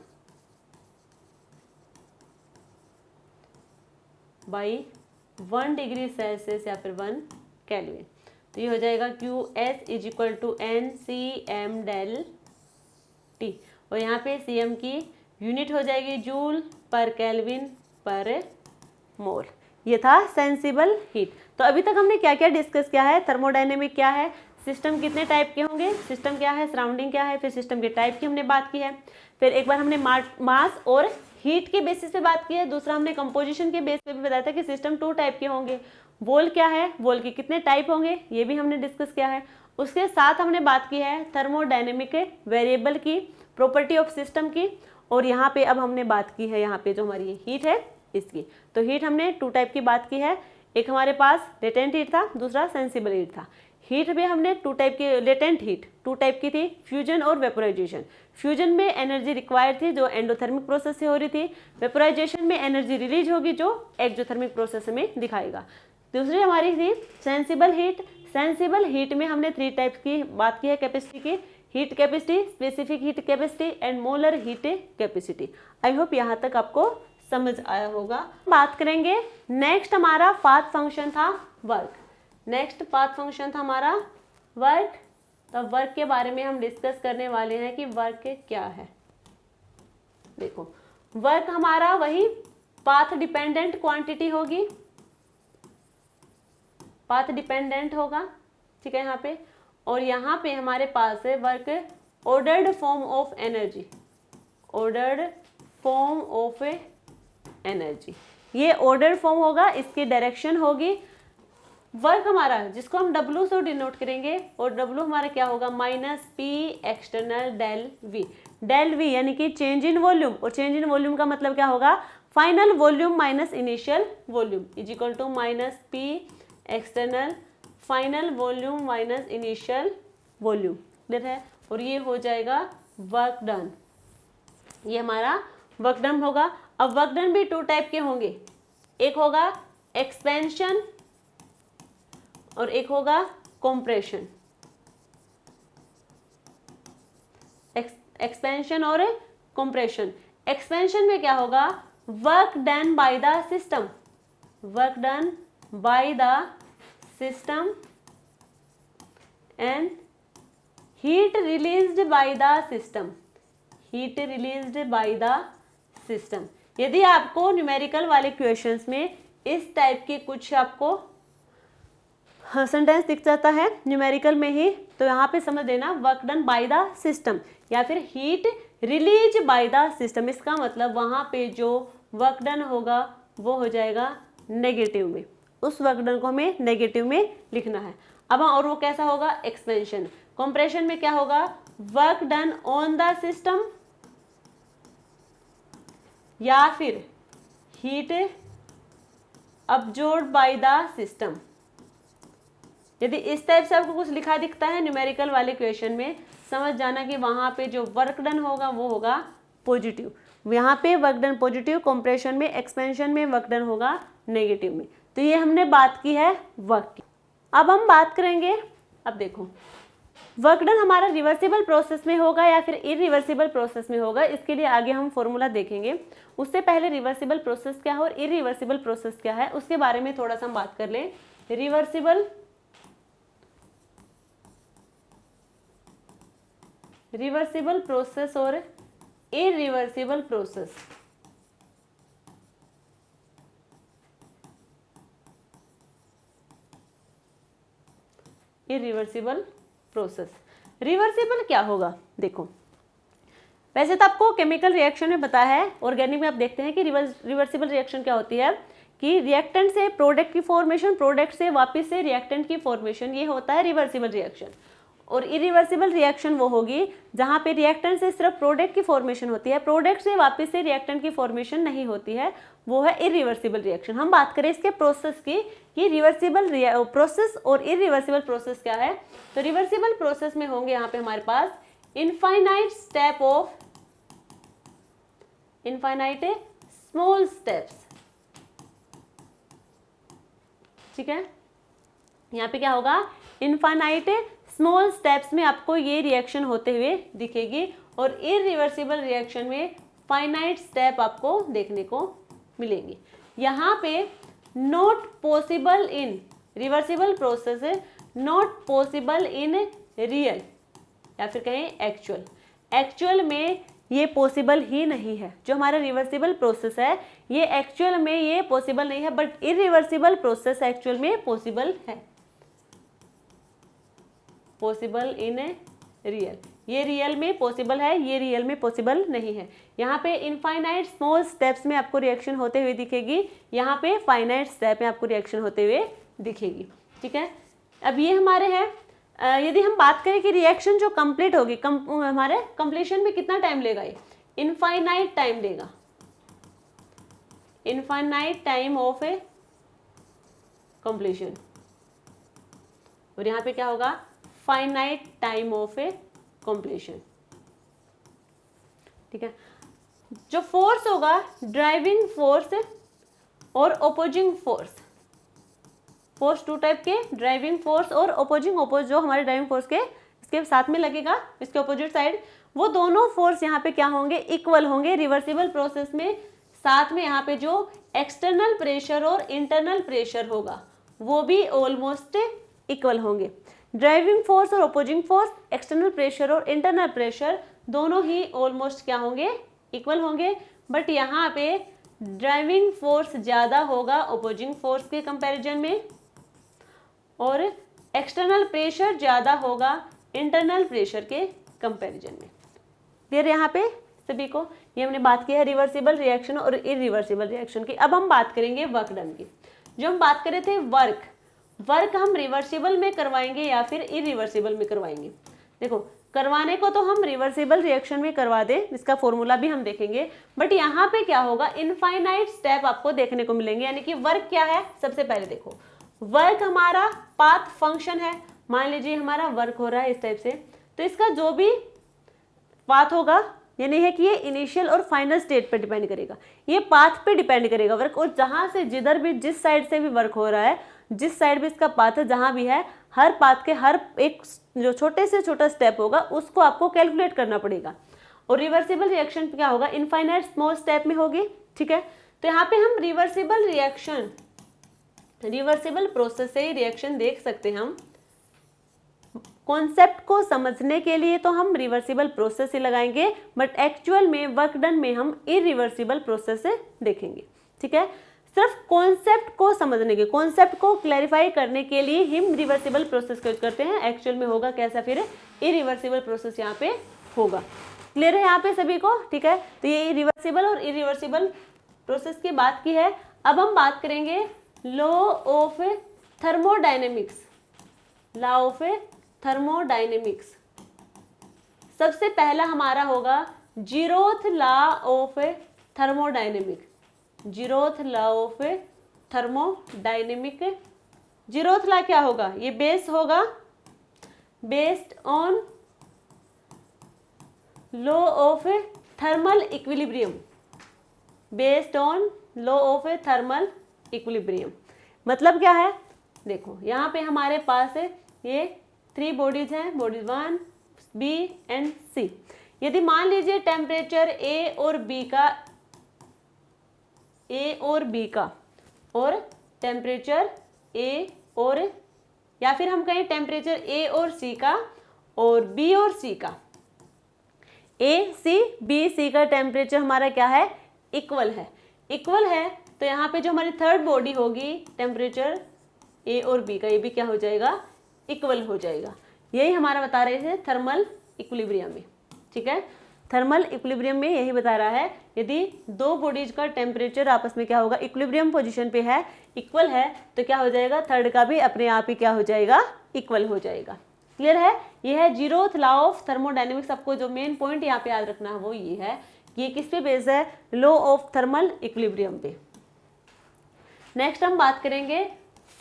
by 1 degree Celsius या फिर 1 केल्विन। तो ये हो जाएगा QS is equal to NCM del T, और यहाँ पे CM की यूनिट हो जाएगी जूल पर केल्विन पर मोल। ये था सेंसिबल हीट। तो अभी तक हमने क्या क्या डिस्कस किया है, थर्मोडायनेमिक क्या है, सिस्टम कितने टाइप के होंगे, सिस्टम क्या है, सराउंडिंग क्या है, फिर सिस्टम के टाइप की हमने बात की है, फिर एक बार हमने मास और हीट के बेसिस पे बात की है, दूसरा हमने कंपोजिशन के बेस पे भी बताया था कि सिस्टम 2 टाइप के होंगे। वोल क्या है, वोल के कितने टाइप होंगे, ये भी हमने डिस्कस किया है। उसके साथ हमने बात की है थर्मोडायनेमिक वेरिएबल की, प्रॉपर्टी ऑफ सिस्टम की, और यहाँ पे अब हमने बात की है यहाँ पे जो हमारी हीट है इसकी। तो हीट हमने 2 टाइप की बात की है, एक हमारे पास लेटेंट हीट था, दूसरा सेंसिबल हीट था। हीट में हमने 2 टाइप की, लेटेंट हीट 2 टाइप की थी, फ्यूजन और वेपोराइजेशन। फ्यूजन में एनर्जी रिक्वायर्ड थी जो एंडोथर्मिक प्रोसेस से हो रही थी, वेपोराइजेशन में एनर्जी रिलीज होगी जो एक्सोथर्मिक प्रोसेस में दिखाएगा। दूसरी हमारी थी सेंसिबल हीट। सेंसिबल हीट में हमने 3 टाइप की बात की है कैपेसिटी की, heat capacity, specific heat capacity and molar heat capacity. I hope यहाँ तक आपको समझ आया होगा। बात करेंगे नेक्स्ट, हमारा पाथ फंक्शन था वर्क। नेक्स्ट पाथ फंक्शन था हमारा वर्क। तो वर्क के बारे में हम डिस्कस करने वाले हैं कि वर्क क्या है। देखो, वर्क हमारा वही पाथ डिपेंडेंट क्वांटिटी होगी, पाथ डिपेंडेंट होगा, ठीक है यहाँ पे। और यहाँ पे हमारे पास है work ordered form of energy, ordered form of energy. ये ऑर्डर्ड फॉर्म होगा, इसकी डायरेक्शन होगी वर्क हमारा, जिसको हम W से डिनोट करेंगे, और W हमारा क्या होगा, -P external del V। Del V यानी कि चेंज इन वॉल्यूम, और चेंज इन वॉल्यूम का मतलब क्या होगा, final volume minus initial volume is equal to -P external final volume minus initial volume. Clear है। और ये हो जाएगा वर्क डन, ये हमारा वर्क डन होगा। अब वर्क डन भी 2 टाइप के होंगे, एक होगा एक्सपेंशन और एक होगा कॉम्प्रेशन। एक्सपेंशन और कॉम्प्रेशन। एक्सपेंशन में क्या होगा, work done by the system, work done by the system and heat released by the system, heat released by the system. यदि आपको न्यूमेरिकल वाले क्वेश्चंस में इस टाइप के कुछ आपको सेंटेंस दिख जाता है न्यूमेरिकल में ही, तो यहाँ पे समझ लेना work done by the system या फिर heat release by the system. इसका मतलब वहाँ पे जो वर्क डन होगा वो हो जाएगा नेगेटिव में, उस वर्क डन को हमें नेगेटिव में लिखना है। अब और वो कैसा होगा, एक्सपेंशन। कंप्रेशन में क्या होगा, work done on the system या फिर heat absorbed by the system. यदि इस टाइप से आपको कुछ लिखा दिखता है न्यूमेरिकल वाले क्वेश्चन में, समझ जाना कि वहाँ पे जो वर्क डन होगा वो होगा पॉजिटिव। यहाँ पे वर्क डन पॉजिटिव, कंप्रेशन में, एक्सपेंशन में वर्क डन होगा नेगेटिव में। तो ये हमने बात की है वर्क की। अब हम बात करेंगे, अब देखो वर्क डन हमारा रिवर्सिबल प्रोसेस में होगा या फिर इरिवर्सिबल प्रोसेस में होगा, इसके लिए आगे हम फॉर्मूला देखेंगे। उससे पहले रिवर्सिबल प्रोसेस क्या है और इरिवर्सिबल प्रोसेस क्या है उसके बारे में थोड़ा सा हम बात कर लें। रिवर्सिबल प्रोसेस और irreversible process. Irreversible process, reversible क्या होगा, देखो वैसे तो आपको केमिकल रिएक्शन में पता है, ऑर्गेनिक में आप देखते हैं कि रिवर्सिबल रिएक्शन क्या होती है कि रिएक्टेंट से प्रोडक्ट की फॉर्मेशन, प्रोडक्ट से वापस से रिएक्टेंट की फॉर्मेशन, ये होता है रिवर्सिबल रिएक्शन। और इरिवर्सिबल रिएक्शन वो होगी जहाँ पे रिएक्टेंट से सिर्फ प्रोडक्ट की फॉर्मेशन होती है, प्रोडक्ट से वापस से रिएक्टेंट की फॉर्मेशन नहीं होती है, वो है इरिवर्सिबल रिएक्शन। हम बात करें इसके प्रोसेस की कि रिवर्सिबल प्रोसेस और इरिवर्सिबल प्रोसेस क्या है। तो रिवर्सिबल प्रोसेस में होंगे यहाँ पे हमारे पास infinite step of, infinite small steps, ठीक है। यहाँ पे क्या होगा, इनफाइनाइट स्मॉल स्टेप्स में आपको ये रिएक्शन होते हुए दिखेगी, और इरिवर्सिबल रिएक्शन में फाइनाइट स्टेप आपको देखने को मिलेंगे। यहाँ पे not possible in reversible process है, नॉट पॉसिबल इन रियल या फिर कहें एक्चुअल। एक्चुअल में ये पॉसिबल ही नहीं है, जो हमारा रिवर्सिबल प्रोसेस है ये एक्चुअल में ये पॉसिबल नहीं है, बट इरिवर्सिबल प्रोसेस एक्चुअल में पॉसिबल है, पॉसिबल इन रियल। ये रियल में पॉसिबल है, ये रियल में पॉसिबल नहीं है। यहाँ पे इनफाइनाइट स्मॉल स्टेप्स में आपको रिएक्शन होते हुए दिखेगी, यहाँ पे फाइनाइट स्टेप में आपको रिएक्शन होते हुए दिखेगी। ठीक है, अब ये हमारे हैं। यदि हम बात करें कि रिएक्शन जो कंप्लीट होगी, हमारे कंप्लीशन में कितना टाइम लेगा, ये इनफाइनाइट टाइम लेगा, infinite time of a completion. और यहाँ पे क्या होगा, finite time of a completion. ठीक है, जो फोर्स होगा ड्राइविंग फोर्स और opposing force, force two type के, ड्राइविंग फोर्स और ओपोजिंग, जो हमारे ड्राइविंग फोर्स के इसके साथ में लगेगा, इसके अपोजिट साइड, वो दोनों फोर्स यहाँ पे क्या होंगे, इक्वल होंगे रिवर्सिबल प्रोसेस में। साथ में यहाँ पे जो एक्सटर्नल प्रेशर और इंटरनल प्रेशर होगा वो भी ऑलमोस्ट इक्वल होंगे। ड्राइविंग फोर्स और ओपोजिंग फोर्स, एक्सटर्नल प्रेशर और इंटरनल प्रेशर दोनों ही ऑलमोस्ट क्या होंगे, इक्वल होंगे। बट यहाँ पे ड्राइविंग फोर्स ज़्यादा होगा ओपोजिंग फोर्स के कंपैरिजन में, और एक्सटर्नल प्रेशर ज़्यादा होगा इंटरनल प्रेशर के कंपैरिजन में। क्लियर यहाँ पे सभी को? ये हमने बात की है रिवर्सिबल रिएक्शन और इरिवर्सिबल रिएक्शन की। अब हम बात करेंगे वर्क डन की। जो हम बात कर रहे थे वर्क हम रिवर्सिबल में करवाएंगे या फिर इरिवर्सिबल में करवाएंगे। देखो, करवाने को तो हम रिवर्सिबल रिएक्शन में करवा दें, इसका फॉर्मूला भी हम देखेंगे, बट यहाँ पे क्या होगा, इनफाइनाइट स्टेप आपको देखने को मिलेंगे। यानी कि वर्क क्या है, सबसे पहले देखो, वर्क हमारा पाथ फंक्शन है। मान लीजिए हमारा वर्क हो रहा है इस टाइप से, तो इसका जो भी पाथ होगा, ये नहीं है कि ये इनिशियल और फाइनल स्टेट पे डिपेंड करेगा, ये पाथ पे डिपेंड करेगा वर्क। और जहां से जिधर भी, जिस साइड से भी वर्क हो रहा है, जिस साइड भी इसका पाथ है, जहां भी है, हर पाथ के हर एक जो छोटे से छोटा स्टेप होगा उसको आपको कैलकुलेट करना पड़ेगा। और रिवर्सिबल रिएक्शन क्या होगा, इनफाइनाइट स्मॉल स्टेप में होगी। ठीक है, तो यहाँ पे हम रिवर्सिबल रिएक्शन, रिवर्सिबल प्रोसेस से ही रिएक्शन देख सकते हैं हम। कॉन्सेप्ट को समझने के लिए तो हम रिवर्सिबल प्रोसेस ही लगाएंगे, बट एक्चुअल में वर्क डन में हम इरिवर्सिबल प्रोसेस से देखेंगे। ठीक है, सिर्फ कॉन्सेप्ट को समझने के, कॉन्सेप्ट को क्लैरिफाई करने के लिए हम रिवर्सिबल प्रोसेस यूज करते हैं। एक्चुअल में होगा कैसा, फिर इरिवर्सिबल प्रोसेस यहाँ पे होगा। क्लियर है यहाँ पे सभी को? ठीक है, तो ये रिवर्सिबल और इरिवर्सिबल प्रोसेस की बात की है। अब हम बात करेंगे law of thermodynamics, law of thermodynamics. सबसे पहला हमारा होगा zeroth law of thermodynamic, zeroth law of thermodynamic. Zeroth law क्या होगा, ये बेस होगा, based on law of thermal equilibrium, based on law of thermal equilibrium. मतलब क्या है, देखो यहाँ पे हमारे पास है ये 3 बॉडीज हैं, बॉडीज 1, B एंड C। यदि मान लीजिए टेम्परेचर A और B का और टेम्परेचर A और, या फिर हम कहें टेम्परेचर A और C का और B और C का, A C B C का टेम्परेचर हमारा क्या है, इक्वल है। इक्वल है तो यहाँ पे जो हमारी थर्ड बॉडी होगी टेम्परेचर A और B का, ये भी क्या हो जाएगा, इक्वल हो जाएगा। यही हमारा बता रहे थे थर्मल इक्विलिब्रियम में। ठीक है, थर्मल इक्विलिब्रियम में यही बता रहा है, यदि 2 बॉडीज का टेम्परेचर आपस में क्या होगा, इक्विलिब्रियम पोजीशन पे है, इक्वल है, तो क्या हो जाएगा, थर्ड का भी अपने आप ही क्या हो जाएगा, इक्वल हो जाएगा। क्लियर है? यह है जीरोथ लॉ ऑफ थर्मोडायनेमिक्स। आपको जो मेन पॉइंट यहाँ पे याद रखना है वो ये है, ये किस पे बेस्ड है, लॉ ऑफ थर्मल इक्विलिब्रियम पे। नेक्स्ट हम बात करेंगे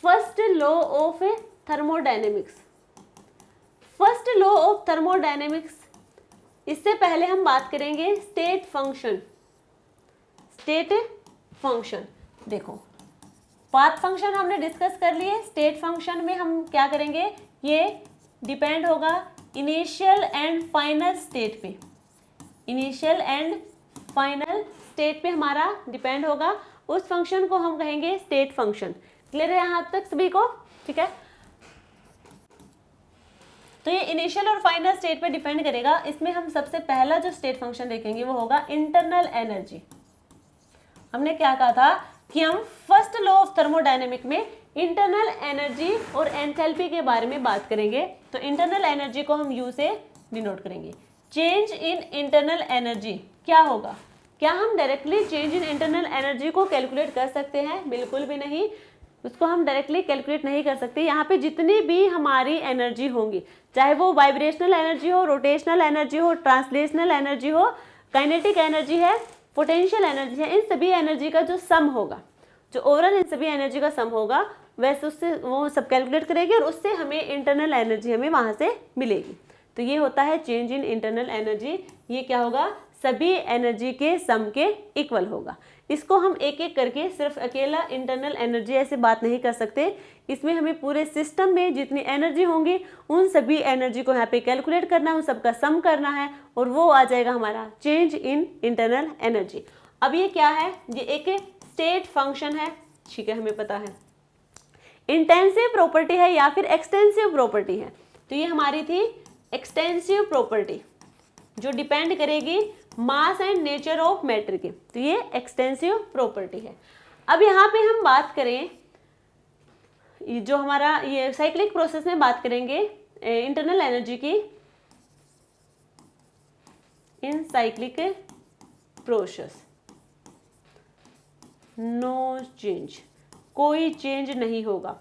first law of thermodynamics. First law of thermodynamics, इससे पहले हम बात करेंगे स्टेट फंक्शन। स्टेट फंक्शन, देखो पाथ फंक्शन हमने डिस्कस कर लिए, स्टेट फंक्शन में हम क्या करेंगे, ये डिपेंड होगा इनिशियल एंड फाइनल स्टेट पे, इनिशियल एंड फाइनल स्टेट पे हमारा डिपेंड होगा। उस फंक्शन को हम कहेंगे स्टेट फंक्शन। क्लियर है यहाँ तक सभी को? ठीक है, तो ये इनिशियल और फाइनल स्टेट पे डिपेंड करेगा। इसमें हम सबसे पहला जो स्टेट फंक्शन देखेंगे वो होगा इंटरनल एनर्जी। हमने क्या कहा था कि हम फर्स्ट लॉ ऑफ थर्मोडायनेमिक में इंटरनल एनर्जी और एंथैल्पी के बारे में बात करेंगे। तो इंटरनल एनर्जी को हम यू से डिनोट करेंगे। चेंज इन इंटरनल एनर्जी क्या होगा? क्या हम directly change in internal energy को कैलकुलेट कर सकते हैं? बिल्कुल भी नहीं, उसको हम डायरेक्टली कैलकुलेट नहीं कर सकते। यहाँ पे जितनी भी हमारी एनर्जी होंगी, चाहे वो वाइब्रेशनल एनर्जी हो, रोटेशनल एनर्जी हो, ट्रांसलेशनल एनर्जी हो, काइनेटिक एनर्जी है, पोटेंशियल एनर्जी है, इन सभी एनर्जी का जो सम होगा, जो ओवरऑल इन सभी एनर्जी का सम होगा, वैसे उससे वो सब कैलकुलेट करेगी और उससे हमें इंटरनल एनर्जी हमें वहाँ से मिलेगी। तो ये होता है चेंज इन इंटरनल एनर्जी। ये क्या होगा? सभी एनर्जी के सम के इक्वल होगा। इसको हम एक एक करके सिर्फ अकेला इंटरनल एनर्जी ऐसे बात नहीं कर सकते, इसमें हमें पूरे सिस्टम में जितनी एनर्जी होंगी उन सभी एनर्जी को यहाँ पे कैलकुलेट करना है, उन सबका सम करना है और वो आ जाएगा हमारा चेंज इन इंटरनल एनर्जी। अब ये क्या है? ये एक स्टेट फंक्शन है, ठीक है, हमें पता है। इंटेंसिव प्रॉपर्टी है या फिर एक्सटेंसिव प्रॉपर्टी है? तो ये हमारी थी एक्सटेंसिव प्रॉपर्टी, जो डिपेंड करेगी mass and nature of matter के, तो ये एक्सटेंसिव प्रॉपर्टी है। अब यहाँ पे हम बात करें, जो हमारा ये साइक्लिक प्रोसेस में बात करेंगे इंटरनल एनर्जी की। In cyclic process no change, कोई चेंज नहीं होगा।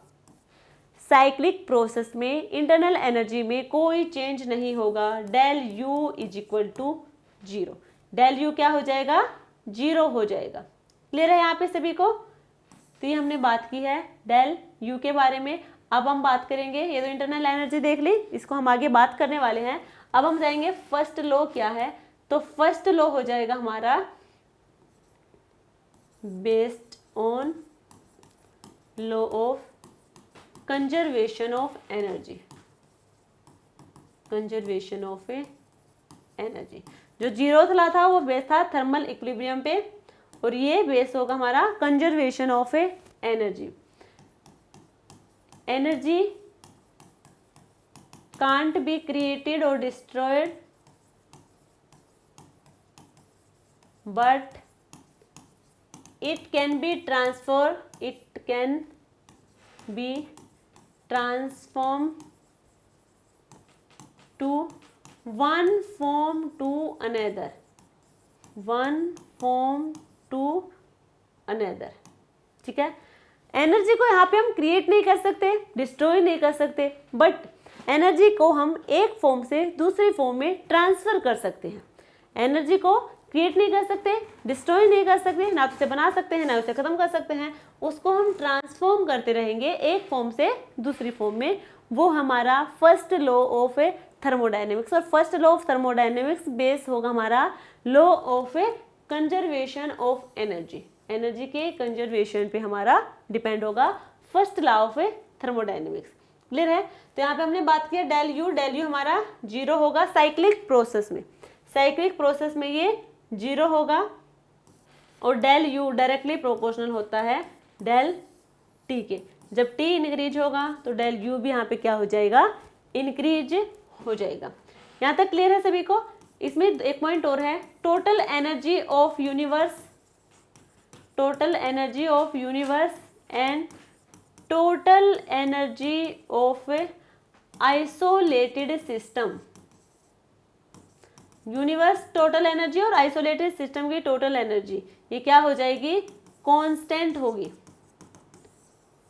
साइक्लिक प्रोसेस में इंटरनल एनर्जी में कोई चेंज नहीं होगा। Del U is equal to zero. Del U क्या हो जाएगा? जीरो हो जाएगा। क्लियर है यहाँ पे सभी को? तो ये हमने बात की है डेल यू के बारे में। अब हम बात करेंगे, ये तो इंटरनल एनर्जी देख ली, इसको हम आगे बात करने वाले हैं। अब हम जाएंगे फर्स्ट लॉ क्या है। तो फर्स्ट लॉ हो जाएगा हमारा based on law of conservation of energy. Conservation of energy, जो जीरोथ लॉ था वो बेस था थर्मल इक्विलिब्रियम पे, और ये बेस होगा हमारा conservation of energy. Energy can't be created और destroyed, but it can be transformed to one form to another, ठीक है। एनर्जी को यहाँ पे हम क्रिएट नहीं कर सकते, डिस्ट्रॉय नहीं कर सकते, बट एनर्जी को हम एक फॉर्म से दूसरी फॉर्म में ट्रांसफर कर सकते हैं। एनर्जी को क्रिएट नहीं कर सकते, डिस्ट्रॉय नहीं कर सकते, ना उसे बना सकते हैं ना उसे खत्म कर सकते हैं, उसको हम ट्रांसफॉर्म करते रहेंगे एक फॉर्म से दूसरी फॉर्म में। वो हमारा फर्स्ट लॉ ऑफ थर्मोडायनेमिक्स, और first law of thermodynamics base होगा हमारा law of conservation of energy. Energy के कंजर्वेशन पे हमारा डिपेंड होगा first law of thermodynamics. Clear है? तो यहाँ पे हमने बात किया डेल यू हमारा जीरो होगा साइक्लिक प्रोसेस में। साइक्लिक प्रोसेस में ये जीरो होगा, और डेल यू डायरेक्टली प्रोपोर्शनल होता है डेल टी के। जब टी इंक्रीज होगा तो डेल यू भी यहाँ पे क्या हो जाएगा? इंक्रीज हो जाएगा। यहाँ तक क्लियर है सभी को? इसमें एक पॉइंट और है, total energy of universe, total energy of universe and total energy of isolated system. Universe total energy और आइसोलेटेड सिस्टम की टोटल एनर्जी ये क्या हो जाएगी? कांस्टेंट होगी।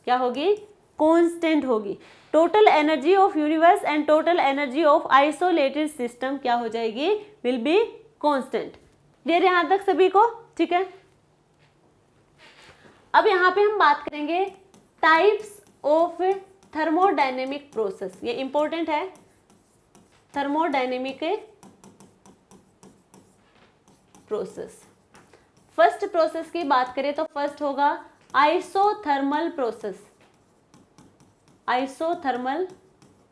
क्या होगी? कांस्टेंट होगी। Total energy of universe and total energy of isolated system क्या हो जाएगी? Will be constant. क्लियर यहां तक सभी को? ठीक है। अब यहां पे हम बात करेंगे टाइप्स ऑफ थर्मोडायनेमिक प्रोसेस। ये इंपॉर्टेंट है। थर्मोडायनेमिक प्रोसेस, फर्स्ट प्रोसेस की बात करें तो फर्स्ट होगा isothermal process. Isothermal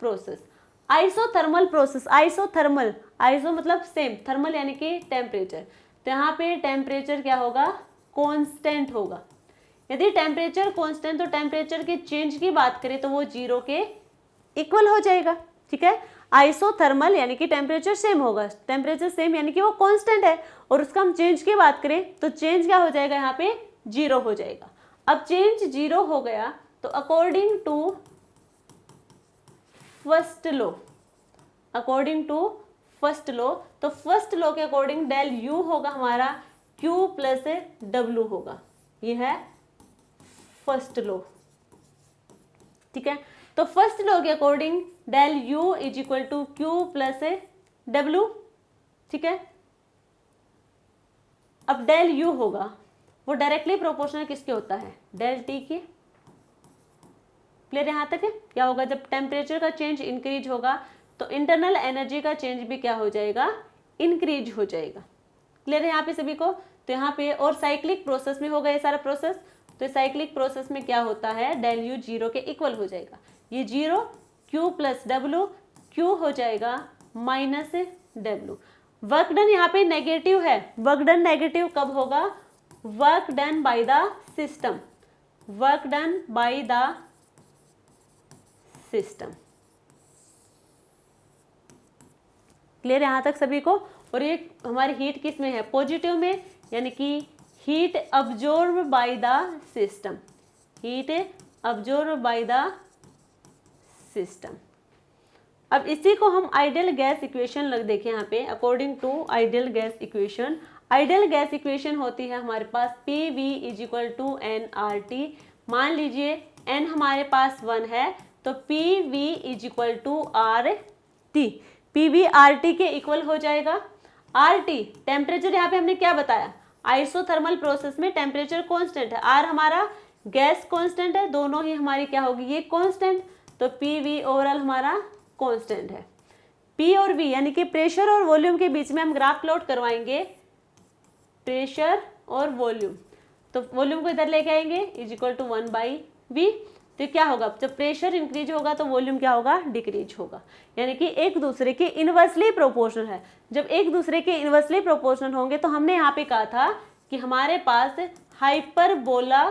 process, isothermal process, isothermal, iso मतलब सेम, थर्मल यानी कि टेम्परेचर। तो यहाँ पे टेम्परेचर क्या होगा? कांस्टेंट होगा। यदि टेम्परेचर कांस्टेंट, तो टेम्परेचर के चेंज की बात करें तो वो जीरो के इक्वल हो जाएगा। ठीक है। आइसोथर्मल यानी कि टेम्परेचर सेम होगा, टेम्परेचर सेम यानी कि वो कांस्टेंट है, और उसका हम चेंज की बात करें तो चेंज क्या हो जाएगा? यहाँ पे जीरो हो जाएगा। अब चेंज जीरो हो गया तो according to first law, according to first law, तो फर्स्ट लॉ के अकॉर्डिंग डेल यू होगा हमारा क्यू प्लस डब्लू होगा, ये है फर्स्ट लॉ। ठीक है, तो फर्स्ट लॉ के according del U is equal to Q plus W. ठीक है, अब डेल यू होगा वो डायरेक्टली प्रोपोर्शनल किसके होता है, डेल टी के। क्लियर यहाँ तक है? क्या होगा, जब टेम्परेचर का चेंज इंक्रीज होगा तो इंटरनल एनर्जी का चेंज भी क्या हो जाएगा, इंक्रीज हो जाएगा। क्लियर है यहाँ पे सभी को? तो यहाँ पे और साइक्लिक प्रोसेस में होगा ये सारा प्रोसेस, तो साइक्लिक प्रोसेस में क्या होता है, डेल यू जीरो के इक्वल हो जाएगा, ये zero Q plus W, Q हो जाएगा माइनस डब्लू। वर्क डन यहाँ पे नेगेटिव है, वर्क डन नेगेटिव कब होगा, work done by the system, work done by the system. Clear यहां तक सभी को? और ये हमारी हीट किस में है, पॉजिटिव में, यानी कि heat absorb by the system, heat absorb by the system. अब इसी को हम आइडियल गैस इक्वेशन लग देखें यहाँ पे, according to ideal gas equation. Ideal gas equation होती है हमारे पास P V is equal to n R T. मान लीजिए एन हमारे पास 1 है, तो P V is equal to R T, P V R T के इक्वल हो जाएगा। आर टी टेम्परेचर, यहाँ पे हमने क्या बताया, आइसोथर्मल प्रोसेस में टेम्परेचर कांस्टेंट है, आर हमारा गैस कांस्टेंट है, दोनों ही हमारी क्या होगी, ये कांस्टेंट, तो पी वी ओवरऑल हमारा कांस्टेंट है। पी और वी यानी कि प्रेशर और वॉल्यूम के बीच में हम ग्राफ प्लॉट करवाएंगे, प्रेशर और वॉल्यूम, तो वॉल्यूम को इधर लेके आएंगे is equal to 1 by V. तो क्या होगा, जब प्रेशर इंक्रीज होगा तो वॉल्यूम क्या होगा, डिक्रीज होगा, यानी कि एक दूसरे के इनवर्सली प्रोपोर्शनल है। जब एक दूसरे के इनवर्सली प्रोपोर्शनल होंगे तो हमने यहाँ पे कहा था कि हमारे पास हाइपरबोला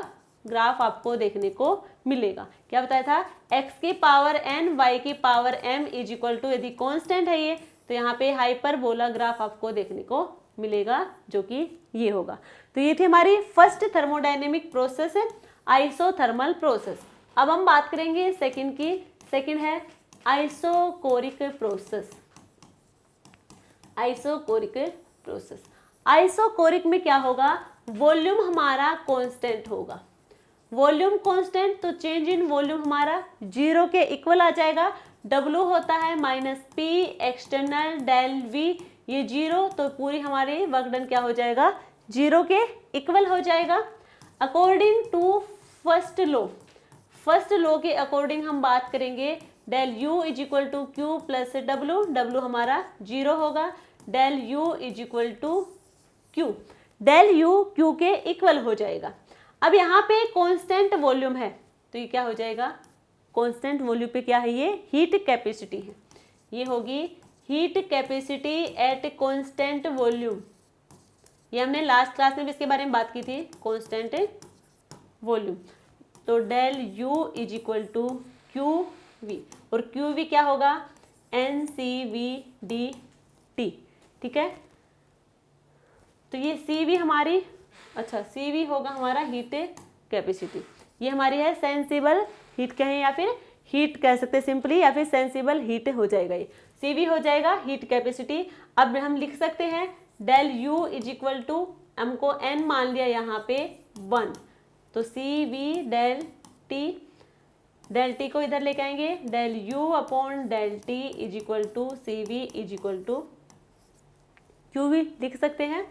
ग्राफ आपको देखने को मिलेगा। क्या बताया था, x की पावर n y की power m is equal to, यदि कांस्टेंट है ये, तो यहाँ पे हाइपरबोला ग्राफ आपको देखने को मिलेगा, जो कि ये होगा। तो ये थी हमारी फर्स्ट थर्मोडायनेमिक प्रोसेस है, आइसोथर्मल प्रोसेस। अब हम बात करेंगे सेकंड की, सेकंड है isochoric process. Isochoric process, isochoric में क्या होगा, वॉल्यूम हमारा कांस्टेंट होगा, वॉल्यूम कांस्टेंट, तो चेंज इन वॉल्यूम हमारा जीरो के इक्वल आ जाएगा। W होता है minus P external del V, ये जीरो, तो पूरी हमारी वर्क डन क्या हो जाएगा, जीरो के इक्वल हो जाएगा। According to first law, first law के अकॉर्डिंग हम बात करेंगे, del U is equal to Q plus W, W हमारा जीरो होगा, del U is equal to Q, del U Q के इक्वल हो जाएगा। अब यहाँ पे कांस्टेंट वॉल्यूम है, तो ये क्या हो जाएगा, कांस्टेंट वॉल्यूम पे क्या है, ये हीट कैपेसिटी है, ये होगी heat capacity at constant volume. ये हमने लास्ट क्लास में भी इसके बारे में बात की थी, कांस्टेंट वॉल्यूम। तो del U is equal to Q V, और क्यू वी क्या होगा, N C V D T. ठीक है, तो ये सी वी हमारी, अच्छा सी वी होगा हमारा हीट कैपेसिटी, ये हमारी है सेंसिबल हीट कहें या फिर हीट कह सकते हैं सिंपली, या फिर सेंसिबल हीट हो जाएगा, ये सी वी हो जाएगा हीट कैपेसिटी। अब हम लिख सकते हैं del U is equal to, हमको एन मान लिया यहाँ पे 1, तो C V del T, del T को इधर लेके आएंगे, del U upon del T is equal to C V is equal to Q V लिख सकते हैं।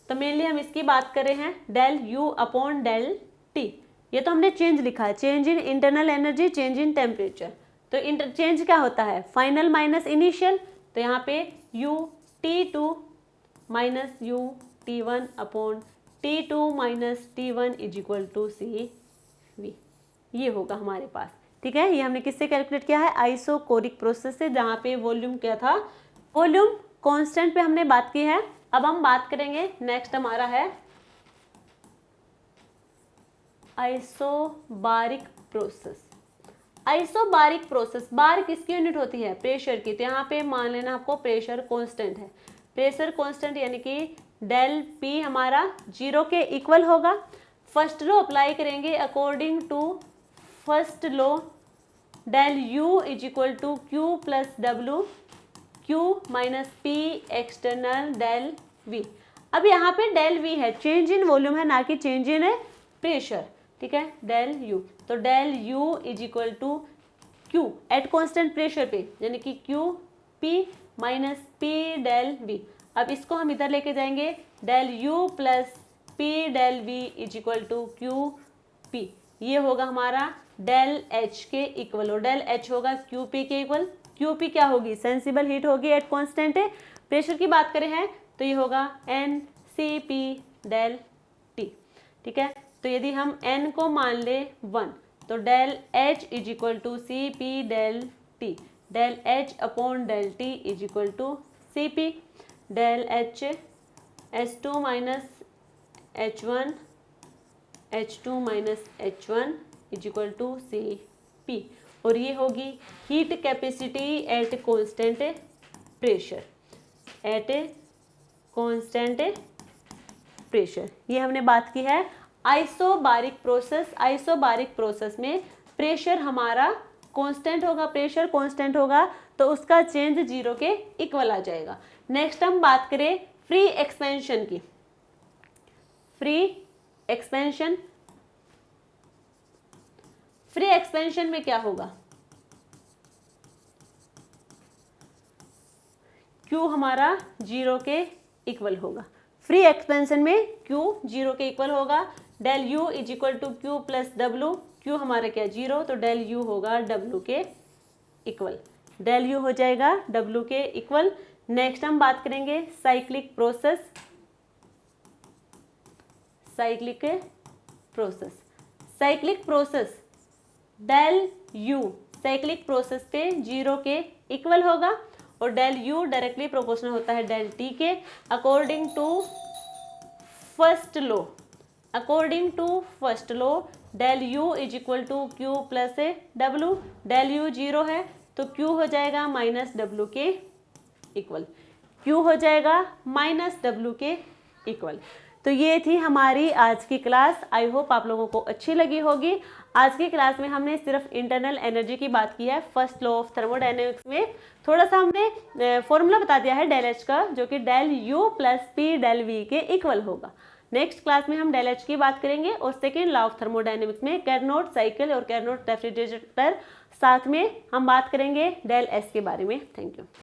तो मेनली हम इसकी बात कर रहे हैं, del U upon del T, ये तो हमने चेंज लिखा है, change in internal energy, change in temperature. तो इंटरचेंज क्या होता है, फाइनल माइनस इनिशियल, तो यहाँ पे U T two minus U T one upon T two minus T one is equal to C V, ये होगा हमारे पास। ठीक है, ये हमने किससे कैलकुलेट किया है, आइसोकोरिक प्रोसेस से, जहाँ पे वॉल्यूम क्या था, वॉल्यूम कांस्टेंट पे हमने बात की है। अब हम बात करेंगे, नेक्स्ट हमारा है आइसोबारिक प्रोसेस। आइसोबारिक प्रोसेस, बार किसकी यूनिट होती है, प्रेशर की, तो यहाँ पे मान लेना आपको प्रेशर कांस्टेंट है, प्रेशर कांस्टेंट यानी कि डेल पी हमारा जीरो के इक्वल होगा। फर्स्ट लॉ अप्लाई करेंगे, according to first law del U is equal to Q plus W, Q minus P external del V। अब यहाँ पे डेल V है, चेंज इन वॉल्यूम है ना कि चेंज इन प्रेशर, ठीक है, डेल U। तो del U is equal to Q at constant pressure पे, यानी कि Q P minus P del V। अब इसको हम इधर लेके जाएंगे, del U plus P del V is equal to Q P। ये होगा हमारा डेल H के इक्वल, और डेल H होगा QP के इक्वल। QP क्या होगी, सेंसिबल हीट होगी एट कांस्टेंट प्रेशर की बात करें हैं तो ये होगा NCP डेल T, ठीक है। तो यदि हम N को मान ले 1 तो del H is equal to CP del T, del H upon del T is equal to CP del H H2 minus H1 H2 minus H1 is equal to CP, और ये होगी heat capacity at constant pressure, at constant pressure. ये हमने बात की है आइसोबारिक प्रोसेस। आइसोबारिक प्रोसेस में प्रेशर हमारा कांस्टेंट होगा, प्रेशर कांस्टेंट होगा तो उसका चेंज 0 के इक्वल आ जाएगा। नेक्स्ट हम बात करें फ्री एक्सपेंशन की। फ्री एक्सपेंशन, फ्री एक्सपेंशन में क्या होगा, Q हमारा 0 के इक्वल होगा। फ्री एक्सपेंशन में Q 0 के इक्वल होगा। Del U is equal to Q plus W। Q हमारा क्या 0, तो डेल U होगा W के इक्वल, डेल U हो जाएगा W के इक्वल। नेक्स्ट हम बात करेंगे cyclic process. Cyclic process, cyclic process del U cyclic process पे 0 के इक्वल होगा, और डेल U डायरेक्टली प्रोपोर्शनल होता है डेल T के according to first law. According to first law del U is equal to Q plus W। Del U 0 है तो Q हो जाएगा माइनस W के इक्वल, Q हो जाएगा माइनस W के इक्वल। तो ये थी हमारी आज की क्लास। आई होप आप लोगों को अच्छी लगी होगी। आज की क्लास में हमने सिर्फ इंटरनल एनर्जी की बात की है। फर्स्ट लॉ ऑफ थर्मोडायनेमिक्स में थोड़ा सा हमने फॉर्मूला बता दिया है डेल एच का, जो कि del U plus P del V के इक्वल होगा। नेक्स्ट क्लास में हम डेल एच की बात करेंगे, और सेकेंड लॉ ऑफ थर्मोडायनेमिक्स में कैरनोट साइकिल और कैरनोट रेफ्रिजरेटर, साथ में हम बात करेंगे डेल एस के बारे में। Thank you.